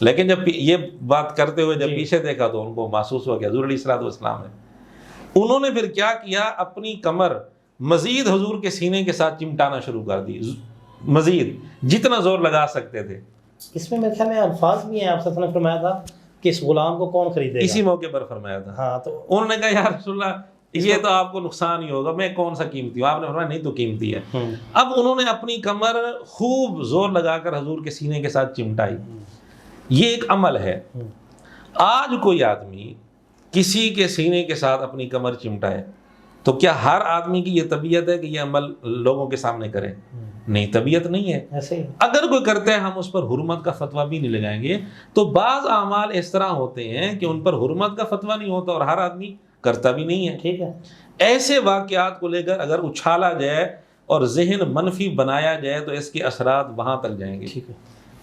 لیکن جب یہ بات کرتے ہوئے جب پیچھے دیکھا تو ان کو محسوس ہوا کہ حضور علیہ السلام ہے. انہوں نے پھر کیا کیا، اپنی کمر مزید حضور کے سینے کے ساتھ چمٹانا شروع کر دی، مزید جتنا زور لگا سکتے تھے. اس میں میرے خیال میں الفاظ بھی ہیں، آپ نے فرمایا تھا کہ اس غلام کو کون خریدے گا، اسی موقع پر فرمایا تھا. ہاں تو انہوں نے کہا یا رسول اللہ یہ تو آپ کو نقصان ہی ہوگا، میں کون سا قیمتی ہوں؟ آپ نے فرمایا نہیں تو قیمتی ہے. اب انہوں نے اپنی کمر خوب زور لگا کر حضور کے سینے کے ساتھ چمٹائی. یہ ایک عمل ہے. آج کوئی آدمی کسی کے سینے کے ساتھ اپنی کمر چمٹائے تو کیا ہر آدمی کی یہ طبیعت ہے کہ یہ عمل لوگوں کے سامنے کرے؟ نہیں، طبیعت نہیں ہے. ایسے ہی اگر کوئی کرتا ہے ہم اس پر حرمت کا فتویٰ بھی نہیں لگائیں گے. تو بعض اعمال اس طرح ہوتے ہیں کہ ان پر حرمت کا فتویٰ نہیں ہوتا اور ہر آدمی کرتا بھی نہیں ہے. ٹھیک ہے. ایسے واقعات کو لے کر اگر اچھالا جائے اور ذہن منفی بنایا جائے تو اس کے اثرات وہاں تک جائیں گے. ٹھیک ہے.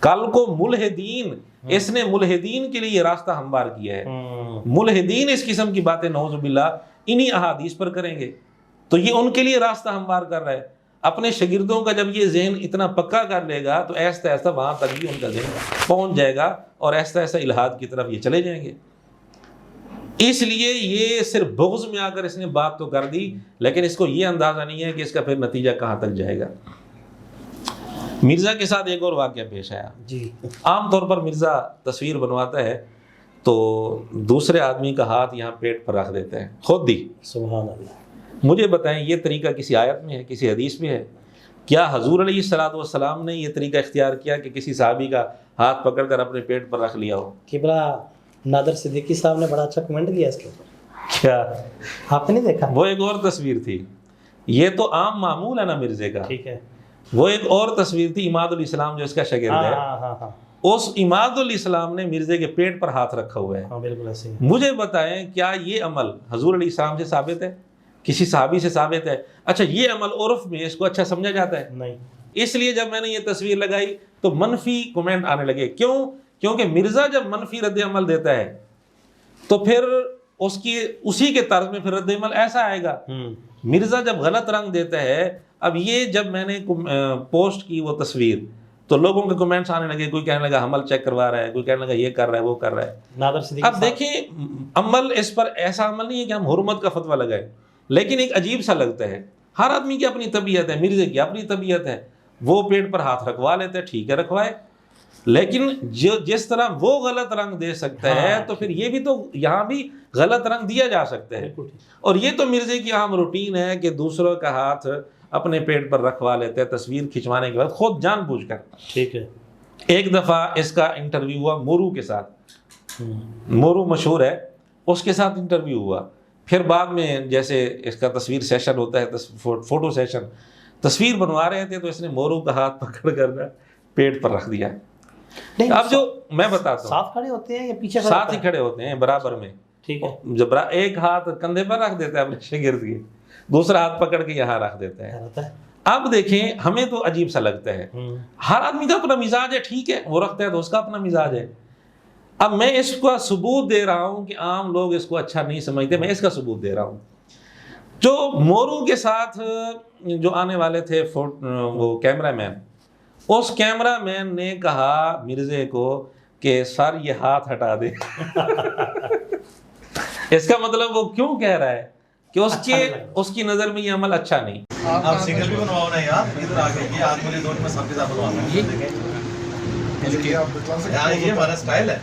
کل کو ملحدین، اس نے ملحدین کے لیے یہ راستہ ہموار کیا ہے. ملحدین اس قسم کی باتیں نعوذ باللہ انہی احادیث پر کریں گے تو یہ ان کے لیے راستہ ہموار کر رہا ہے. اپنے شاگردوں کا جب یہ ذہن اتنا پکا کر لے گا تو ایسا ایسا وہاں تک بھی ان کا ذہن پہنچ جائے گا اور ایسا ایسا الہاد کی طرف یہ چلے جائیں گے. اس لیے یہ صرف بغض میں آ کر اس نے بات تو کر دی، لیکن اس کو یہ اندازہ نہیں ہے کہ اس کا پھر نتیجہ کہاں تک جائے گا. مرزا کے ساتھ ایک اور واقعہ پیش آیا. جی عام طور پر مرزا تصویر بنواتا ہے تو دوسرے آدمی کا ہاتھ یہاں پیٹ پر رکھ دیتے ہیں خود ہی. سبحان اللہ. مجھے بتائیں یہ طریقہ کسی آیت میں ہے، کسی حدیث میں ہے؟ کیا حضور علیہ السلام نے یہ طریقہ اختیار کیا کہ کسی صحابی کا ہاتھ پکڑ کر اپنے پیٹ پر رکھ لیا ہو؟ قبلہ نادر صدیقی صاحب نے بڑا اچھا کمنٹ کیا اس کے اوپر. کیا آپ نے نہیں دیکھا؟ وہ ایک اور تصویر تھی. یہ تو عام معمول ہے نا مرزے کا. ٹھیک ہے. وہ ایک اور تصویر تھی اماد علیہ السلام جو اس کا شاگرد ہے. ہاں اس اماد علیہ السلام نے مرزے کے پیٹ پر ہاتھ رکھا ہوا ہے. ہاں بالکل ایسے ہی. مجھے بتائیں کیا یہ عمل حضور علیہ السلام سے ثابت ہے، کسی صحابی سے ثابت ہے؟ اچھا یہ عمل عرف میں اس کو اچھا سمجھا جاتا ہے؟ نہیں. اس لیے جب میں نے یہ تصویر لگائی تو منفی کومنٹ آنے لگے. کیوں؟ کیونکہ مرزا جب منفی رد عمل دیتا ہے تو پھر اسی کے طرز میں پھر رد عمل ایسا آئے گا مرزا جب غلط رنگ دیتا ہے، اب یہ جب میں نے پوسٹ کی وہ تصویر تو لوگوں کے کمنٹس آنے لگے، کوئی کہنے لگا حمل چیک کروا رہا ہے، کوئی کہنے لگا یہ کر رہا ہے وہ کر رہا ہے۔ نادر صدیقی اب دیکھیں عمل اس پر ایسا عمل نہیں ہے کہ ہم حرمت کا فتویٰ لگائیں، لیکن ایک عجیب سا لگتا ہے۔ ہر آدمی کی اپنی طبیعت ہے، مرزے کی اپنی طبیعت ہے، وہ پیٹ پر ہاتھ رکھوا لیتے ہیں، ٹھیک ہے رکھوائے، لیکن جس طرح وہ غلط رنگ دے سکتا ہے تو پھر یہ بھی تو یہاں بھی غلط رنگ دیا جا سکتا ہے۔ اور یہ تو مرزے کی عام روٹین ہے کہ دوسروں کا ہاتھ اپنے پیٹ پر رکھوا لیتے ہیں تصویر کھنچوانے کے بعد، خود جان بوجھ کر۔ ٹھیک ہے۔ ایک دفعہ اس کا انٹرویو ہوا مورو کے ساتھ، مورو مشہور ہے، اس کے ساتھ انٹرویو ہوا۔ پھر بعد میں جیسے اس کا تصویر سیشن ہوتا ہے، فوٹو سیشن، تصویر بنوا رہے تھے تو اس نے مورو کا ہاتھ پکڑ کر پیٹ پر رکھ دیا۔ اب جو میں بتاتا ہوں، ساتھ کھڑے ہوتے ہیں یا پیچھے ساتھ ہی کھڑے ہوتے ہیں برابر میں، ٹھیک ہے، جب ایک ہاتھ کندھے پر رکھ دیتا ہے اپنے شاگرد کے، دوسرا ہاتھ پکڑ کے یہاں رکھ دیتا ہے۔ اب دیکھیں ہمیں تو عجیب سا لگتا ہے، ہر آدمی کا اپنا مزاج ہے، ٹھیک ہے وہ رکھتا ہے تو اس کا اپنا مزاج ہے۔ اب میں اس کا ثبوت دے رہا ہوں کہ عام لوگ اس کو اچھا نہیں سمجھتے، میں اس کا ثبوت دے رہا ہوں۔ جو مورو کے ساتھ جو آنے والے تھے وہ کیمرہ مین، اس کیمرہ مین نے کہا مرزے کو کہ سر یہ ہاتھ ہٹا دے۔ اس کا مطلب وہ کیوں کہہ رہا ہے کہ اس کی نظر میں یہ عمل اچھا نہیں۔ آپ سنگل بھی بنواؤ نا یار، ادھر آ کے یہ آج مجھے دور میں سب کے ساتھ بنوانا ہے، یہ ہمارا سٹائل ہے۔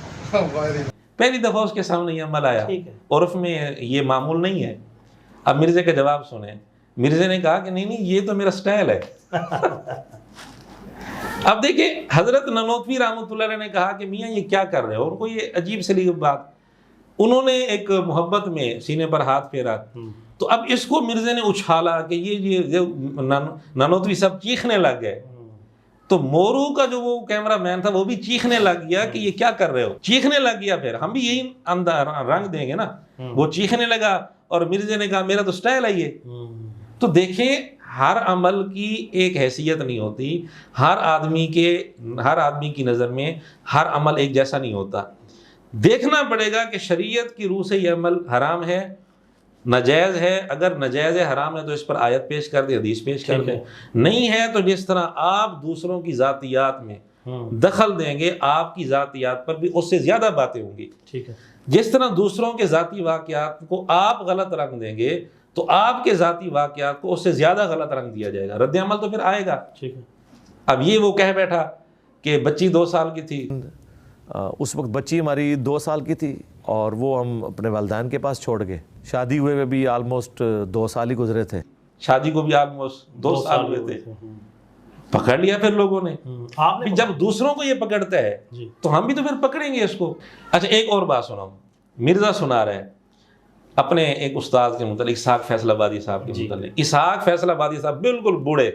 پہلی دفعہ اس کے سامنے یہ عمل آیا، عرف میں یہ معمول نہیں ہے۔ اب مرزے کا جواب سنیں، مرزے نے کہا کہ نہیں یہ تو میرا سٹائل ہے۔ اب دیکھیں حضرت ننوتوی رحمۃ اللہ علیہ نے کہا کہ میاں یہ کیا کر رہے ہو، ان کو یہ عجیب سی بات، انہوں نے ایک محبت میں سینے پر ہاتھ پھیرا تو اب اس کو مرزے نے اچھالا کہ یہ ننوتوی سب چیخنے لگ گئے۔ تو مورو کا جو وہ کیمرہ مین تھا وہ بھی چیخنے لگ گیا کہ یہ کیا کر رہے ہو، چیخنے لگ گیا۔ پھر ہم بھی یہی رنگ دیں گے نا، وہ چیخنے لگا اور مرزے نے کہا میرا تو سٹائل ہے یہ۔ تو دیکھیں ہر عمل کی ایک حیثیت نہیں ہوتی، ہر آدمی کی نظر میں ہر عمل ایک جیسا نہیں ہوتا۔ دیکھنا پڑے گا کہ شریعت کی روح سے یہ عمل حرام ہے، ناجائز ہے، اگر ناجائز ہے حرام ہے تو اس پر آیت پیش کر دے، حدیث پیش کر دے، نہیں ہے تو جس طرح آپ دوسروں کی ذاتیات میں دخل دیں گے آپ کی ذاتیات پر بھی اس سے زیادہ باتیں ہوں گی۔ ٹھیک ہے، جس طرح دوسروں کے ذاتی واقعات کو آپ غلط رنگ دیں گے تو آپ کے ذاتی واقعات کو اس سے زیادہ غلط رنگ دیا جائے گا، رد عمل تو پھر آئے گا۔ ٹھیک ہے۔ اب یہ وہ کہہ بیٹھا کہ بچی 2 سال کی تھی، اس وقت بچی ہماری 2 سال کی تھی اور وہ ہم اپنے والدین کے پاس چھوڑ گئے، شادی ہوئے ہوئے بھی آلموسٹ 2 سال ہی گزرے تھے، شادی کو بھی آلموسٹ 2 سال ہوئے تھے۔ پکڑ لیا پھر لوگوں نے، جب دوسروں کو یہ پکڑتا ہے تو ہم بھی تو پھر پکڑیں گے اس کو۔ اچھا ایک اور بات سناؤں، مرزا سنا رہا ہے اپنے ایک استاد کے متعلق، اسحاق فیصل آبادی صاحب کے متعلق۔ اسحاق فیصل آبادی صاحب بالکل بوڑھے،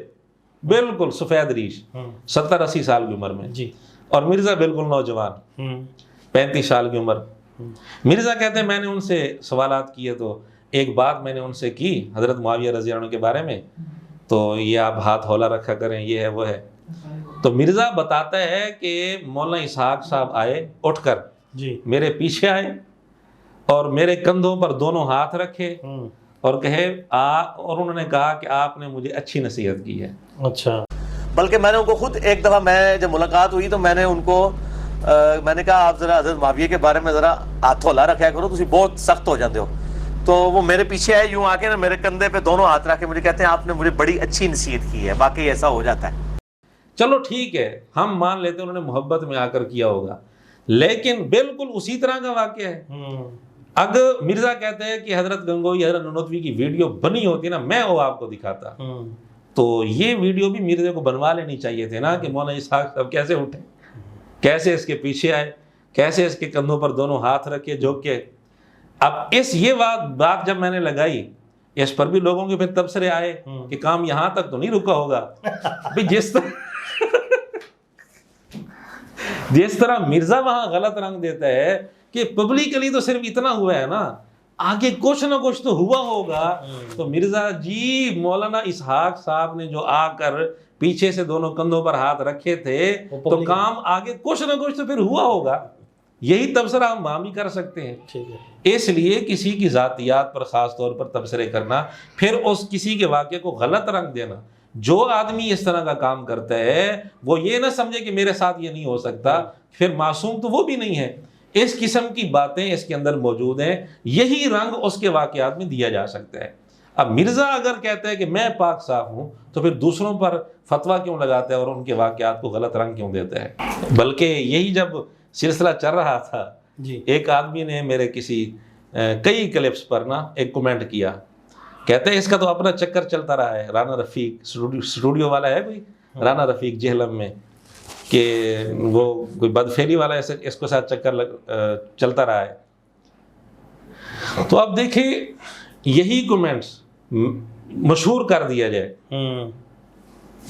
بالکل سفید ریش، 70-80 سال کی عمر میں، اور مرزا بالکل نوجوان، 35 سال کی عمر۔ مرزا کہتے ہیں میں نے ان سے سوالات کیے تو ایک بات میں نے ان سے کی حضرت معاویہ رضی اللہ عنہ کے بارے میں، تو یہ آپ ہاتھ ہولا رکھا کریں، یہ ہے وہ ہے۔ تو مرزا بتاتا ہے کہ مولانا اسحاق صاحب آئے اٹھ کر میرے پیچھے آئے اور میرے کندھوں پر دونوں ہاتھ رکھے اور کہے اور انہوں نے کہا کہ آپ نے مجھے اچھی نصیحت کی ہے۔ اچھا، بلکہ میں نے ان کو خود ایک دفعہ میں جب ملاقات ہوئی تو میں نے ان کو میں نے کہا آپ ذرا حضرت معاویہ کے بارے میں ذرا ہاتھ ہولا رکھا کرو، تسی بہت سخت ہو جاتے ہو۔ تو وہ میرے پیچھے آئے، یوں آ کے نا میرے کندھے پہ دونوں ہاتھ رکھ کے مجھے کہتے ہیں آپ نے مجھے بڑی اچھی نصیحت کی ہے، واقعی ایسا ہو جاتا ہے۔ چلو ٹھیک ہے، ہم مان لیتے ہیں انہوں نے محبت میں آ کر کیا ہوگا، لیکن بالکل اسی طرح کا واقعہ ہے۔ اگر مرزا کہتے ہیں کہ حضرت گنگوئی حضرت ننوتوی کی ویڈیو بنی ہوتی نا میں وہ آپ کو دکھاتا، تو یہ ویڈیو بھی مرزا کو بنوا لینی چاہیے تھے نا کہ مولانا اسحاق صاحب کیسے اٹھے، کیسے اس کے پیچھے آئے، کیسے اس کے کندھوں پر دونوں ہاتھ رکھے جھک کے۔ اب یہ بات جب میں نے لگائی اس پر بھی لوگوں کے پھر تبصرے آئے کہ کام یہاں تک تو نہیں رکا ہوگا بھی، جس طرح مرزا وہاں غلط رنگ دیتا ہے کہ پبلکلی تو صرف اتنا ہوا ہے نا، آگے کچھ نہ کچھ تو ہوا ہوگا۔ تو مرزا جی مولانا اسحاق صاحب نے جو آ کر پیچھے سے دونوں کندھوں پر ہاتھ رکھے تھے تو کام آگے کچھ نہ کچھ تو پھر ہوا ہوگا۔ یہی تبصرہ ہم وہاں بھی کر سکتے ہیں. ٹھیک ہے. اس لیے کسی کی ذاتیات پر خاص طور پر تبصرے کرنا، پھر اس کسی کے واقعے کو غلط رنگ دینا، جو آدمی اس طرح کا کام کرتا ہے وہ یہ نہ سمجھے کہ میرے ساتھ یہ نہیں ہو سکتا، پھر معصوم تو وہ بھی نہیں ہے. اس قسم کی باتیں اس کے اندر موجود ہیں، یہی رنگ اس کے واقعات میں دیا جا سکتا ہے. اب مرزا اگر کہتا ہے کہ میں پاک صاف ہوں تو پھر دوسروں پر فتویٰ کیوں لگاتا ہے اور ان کے واقعات کو غلط رنگ کیوں دیتا ہے؟ بلکہ یہی جب سلسلہ چل رہا تھا، جی ایک آدمی نے میرے کسی کئی کلپس پر نا ایک کومنٹ کیا، کہتے ہیں اس کا تو اپنا چکر چلتا رہا ہے. رانا رفیق اسٹوڈیو والا ہے کوئی، رانا رفیق جہلم میں، کہ وہ کوئی بدفعلی والا اس کو ساتھ چکر چلتا رہا ہے. تو اب دیکھیں یہی کومنٹس مشہور کر دیا جائے،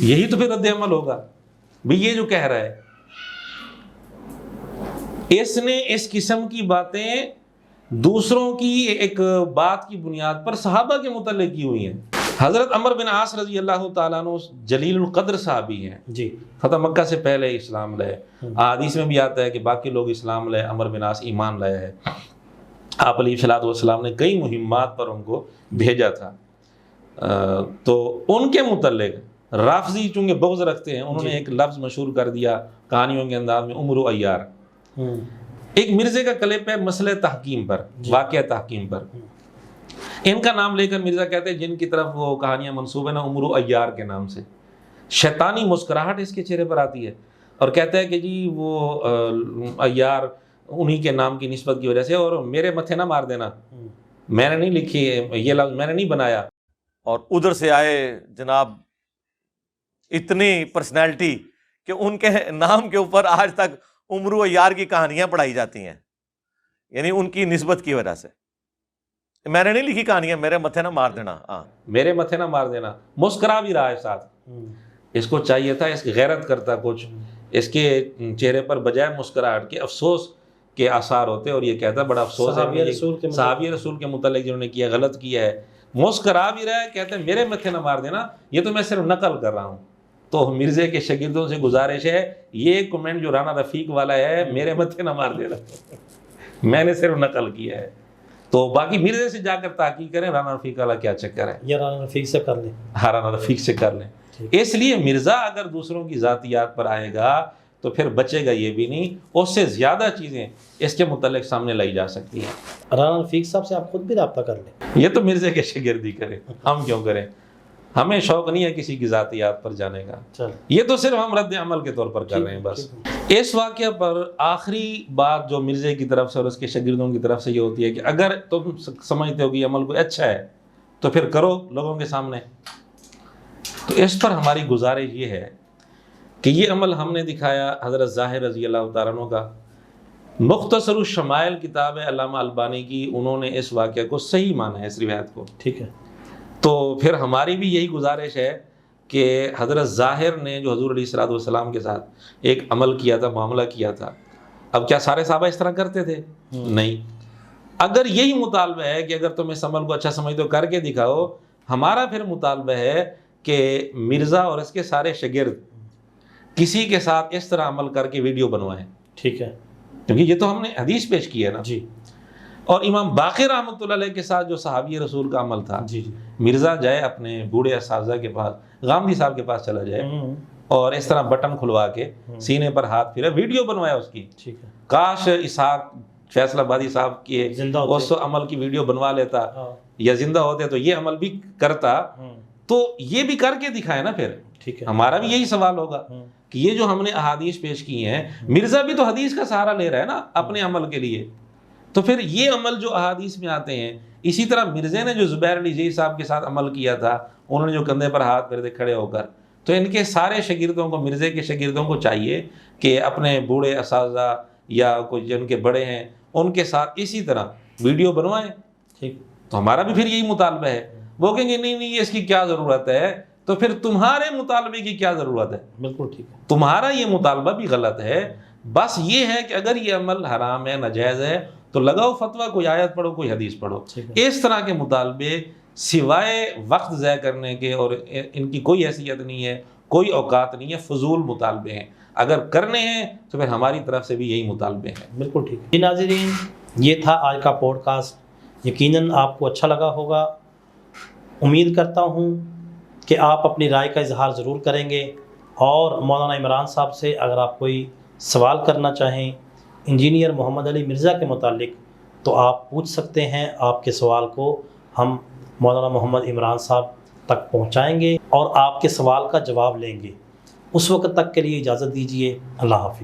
یہی تو پھر رد عمل ہوگا. بھی یہ جو کہہ رہا ہے، اس نے اس قسم کی باتیں دوسروں کی ایک بات کی بنیاد پر صحابہ کے متعلق کی ہوئی ہیں. حضرت عمر بن عاص رضی اللہ تعالیٰ عنہ جلیل القدر صحابی ہیں، جی فتح مکہ سے پہلے اسلام لائے. حدیث میں بھی آتا ہے کہ باقی لوگ اسلام لائے، عمر بن عاص ایمان لائے ہے. آپ علیہ الصلوۃ والسلام نے کئی مہمات پر ان کو بھیجا تھا. تو ان کے متعلق رافضی چونکہ بغض رکھتے ہیں، انہوں نے ایک لفظ مشہور کر دیا کہانیوں کے انداز میں، عمر و عیار. ایک مرزے کا کلپ ہے مسئلہ تحکیم پر، واقعہ تحکیم پر. ان کا نام لے کر مرزا کہتے ہیں جن کی طرف وہ کہانیاں منسوب ہیں نا عمر و عیار کے نام سے، شیطانی مسکراہٹ اس کے چہرے پر آتی ہے اور کہتا ہے کہ جی وہ عیار انہی کے نام کی نسبت کی وجہ سے، اور میرے متھے نہ مار دینا، میں نے نہیں لکھی یہ لفظ، میں نے نہیں بنایا. اور ادھر سے آئے جناب اتنی پرسنالٹی کہ ان کے نام کے اوپر آج تک عمر و یار کی کہانیاں پڑھائی جاتی ہیں، یعنی ان کی نسبت کی وجہ سے. میں نے نہیں لکھی کہانیاں، میرے متھے نہ مار دینا، میرے متھے نہ مار دینا. مسکرا بھی رہا ہے ساتھ. اس کو چاہیے تھا اس کی غیرت کرتا کچھ، اس کے چہرے پر بجائے مسکراہٹ کے افسوس کے آثار ہوتے، اور یہ کہتا بڑا افسوس ہے صحابی رسول کے متعلق جنہوں نے کیا غلط کیا ہے. مسکرا بھی رہا ہے، کہتے ہیں میرے متھے نہ مار دینا، یہ تو میں صرف نقل کر رہا ہوں. تو مرزے کے شاگردوں سے گزارش ہے، یہ کمنٹ جو رانا رفیق والا ہے میرے متھے نہ مار دینا، میں نے صرف نقل کیا ہے. تو باقی مرزے سے جا کر تحقیق کریں رانا رفیق والا کیا چکر ہے، یا رانا رفیق سے کر لیں. ہاں رانا رفیق سے کر لیں. اس لیے مرزا اگر دوسروں کی ذاتیات پر آئے گا تو پھر بچے گا یہ بھی نہیں، اس سے زیادہ چیزیں اس کے متعلق سامنے لائی جا سکتی ہیں. رانا رفیق صاحب سے آپ خود بھی رابطہ کر لیں. یہ تو مرزے کے شاگردی کریں، ہم کیوں کریں؟ ہمیں شوق نہیں ہے کسی کی ذاتیات پر جانے کا. یہ تو صرف ہم رد عمل کے طور پر کر رہے ہیں بس. اس واقعہ پر آخری بات جو مرزے کی طرف سے اور اس کے شاگردوں کی طرف سے یہ ہوتی ہے کہ اگر تم سمجھتے ہو کہ یہ عمل کوئی اچھا ہے تو پھر کرو لوگوں کے سامنے. تو اس پر ہماری گزارش یہ ہے کہ یہ عمل ہم نے دکھایا حضرت ظاہر رضی اللہ تعالیٰ عنہ کا. مختصر الشمائل کتاب ہے علامہ البانی کی، انہوں نے اس واقعہ کو صحیح مانا ہے، اس روایت کو. ٹھیک ہے. تو پھر ہماری بھی یہی گزارش ہے کہ حضرت ظاہر نے جو حضور علیہ الصلوۃ والسلام کے ساتھ ایک عمل کیا تھا، معاملہ کیا تھا، اب کیا سارے صحابہ اس طرح کرتے تھے؟ نہیں. اگر یہی مطالبہ ہے کہ اگر تم اس عمل کو اچھا سمجھتے ہو کر کے دکھاؤ، ہمارا پھر مطالبہ ہے کہ مرزا اور اس کے سارے شاگرد کسی کے ساتھ اس طرح عمل کر کے ویڈیو بنوائیں. ٹھیک ہے. کیونکہ یہ تو ہم نے حدیث پیش کی ہے نا. جی. اور امام باقر رحمۃ اللہ علیہ کے ساتھ جو صحابی رسول کا عمل تھا، جی مرزا جائے اپنے بوڑھے اساتذہ کے پاس، غامدی صاحب کے پاس چلا جائے اور اس طرح بٹن کھلوا کے سینے پر ہاتھ پھرے، ویڈیو بنوایا اس کی. ٹھیک ہے. کاش اسحاق فیصل آبادی صاحب کی اس عمل کی ویڈیو بنوا لیتا، یا زندہ ہوتے تو یہ عمل بھی کرتا، تو یہ بھی کر کے دکھائے نا پھر. ٹھیک ہے. ہمارا بھی یہی سوال ہوگا کہ یہ جو ہم نے احادیث پیش کی ہیں، مرزا بھی تو حدیث کا سہارا لے رہا ہے نا اپنے عمل کے لیے، تو پھر یہ عمل جو احادیث میں آتے ہیں، اسی طرح مرزے نے جو زبیر علی زئی صاحب کے ساتھ عمل کیا تھا، انہوں نے جو کندھے پر ہاتھ پھیرے کھڑے ہو کر، تو ان کے سارے شاگردوں کو، مرزے کے شاگردوں کو چاہیے کہ اپنے بوڑھے اساتذہ یا کوئی جن کے بڑے ہیں ان کے ساتھ اسی طرح ویڈیو بنوائیں. ٹھیک. تو ہمارا بھی پھر یہی مطالبہ ہے. وہ کہیں گے نہیں اس کی کیا ضرورت ہے، تو پھر تمہارے مطالبے کی کیا ضرورت ہے؟ بالکل ٹھیک ہے. تمہارا یہ مطالبہ بھی غلط ہے. بس یہ ہے کہ اگر یہ عمل حرام ہے، ناجائز ہے، تو لگاؤ فتویٰ، کوئی آیت پڑھو، کوئی حدیث پڑھو. اس طرح کے مطالبے سوائے وقت ضائع کرنے کے، اور ان کی کوئی حیثیت نہیں ہے، کوئی اوقات نہیں ہے، فضول مطالبے ہیں، اگر کرنے ہیں تو پھر ہماری طرف سے بھی یہی مطالبے ہیں۔ بالکل ٹھیک ہے جی ناظرین، یہ تھا آج کا پوڈ کاسٹ، یقیناً آپ کو اچھا لگا ہوگا، امید کرتا ہوں کہ آپ اپنی رائے کا اظہار ضرور کریں گے، اور مولانا عمران صاحب سے اگر آپ کوئی سوال کرنا چاہیں انجینئر محمد علی مرزا کے متعلق تو آپ پوچھ سکتے ہیں، آپ کے سوال کو ہم مولانا محمد عمران صاحب تک پہنچائیں گے اور آپ کے سوال کا جواب لیں گے۔ اس وقت تک کے لیے اجازت دیجیے، اللہ حافظ۔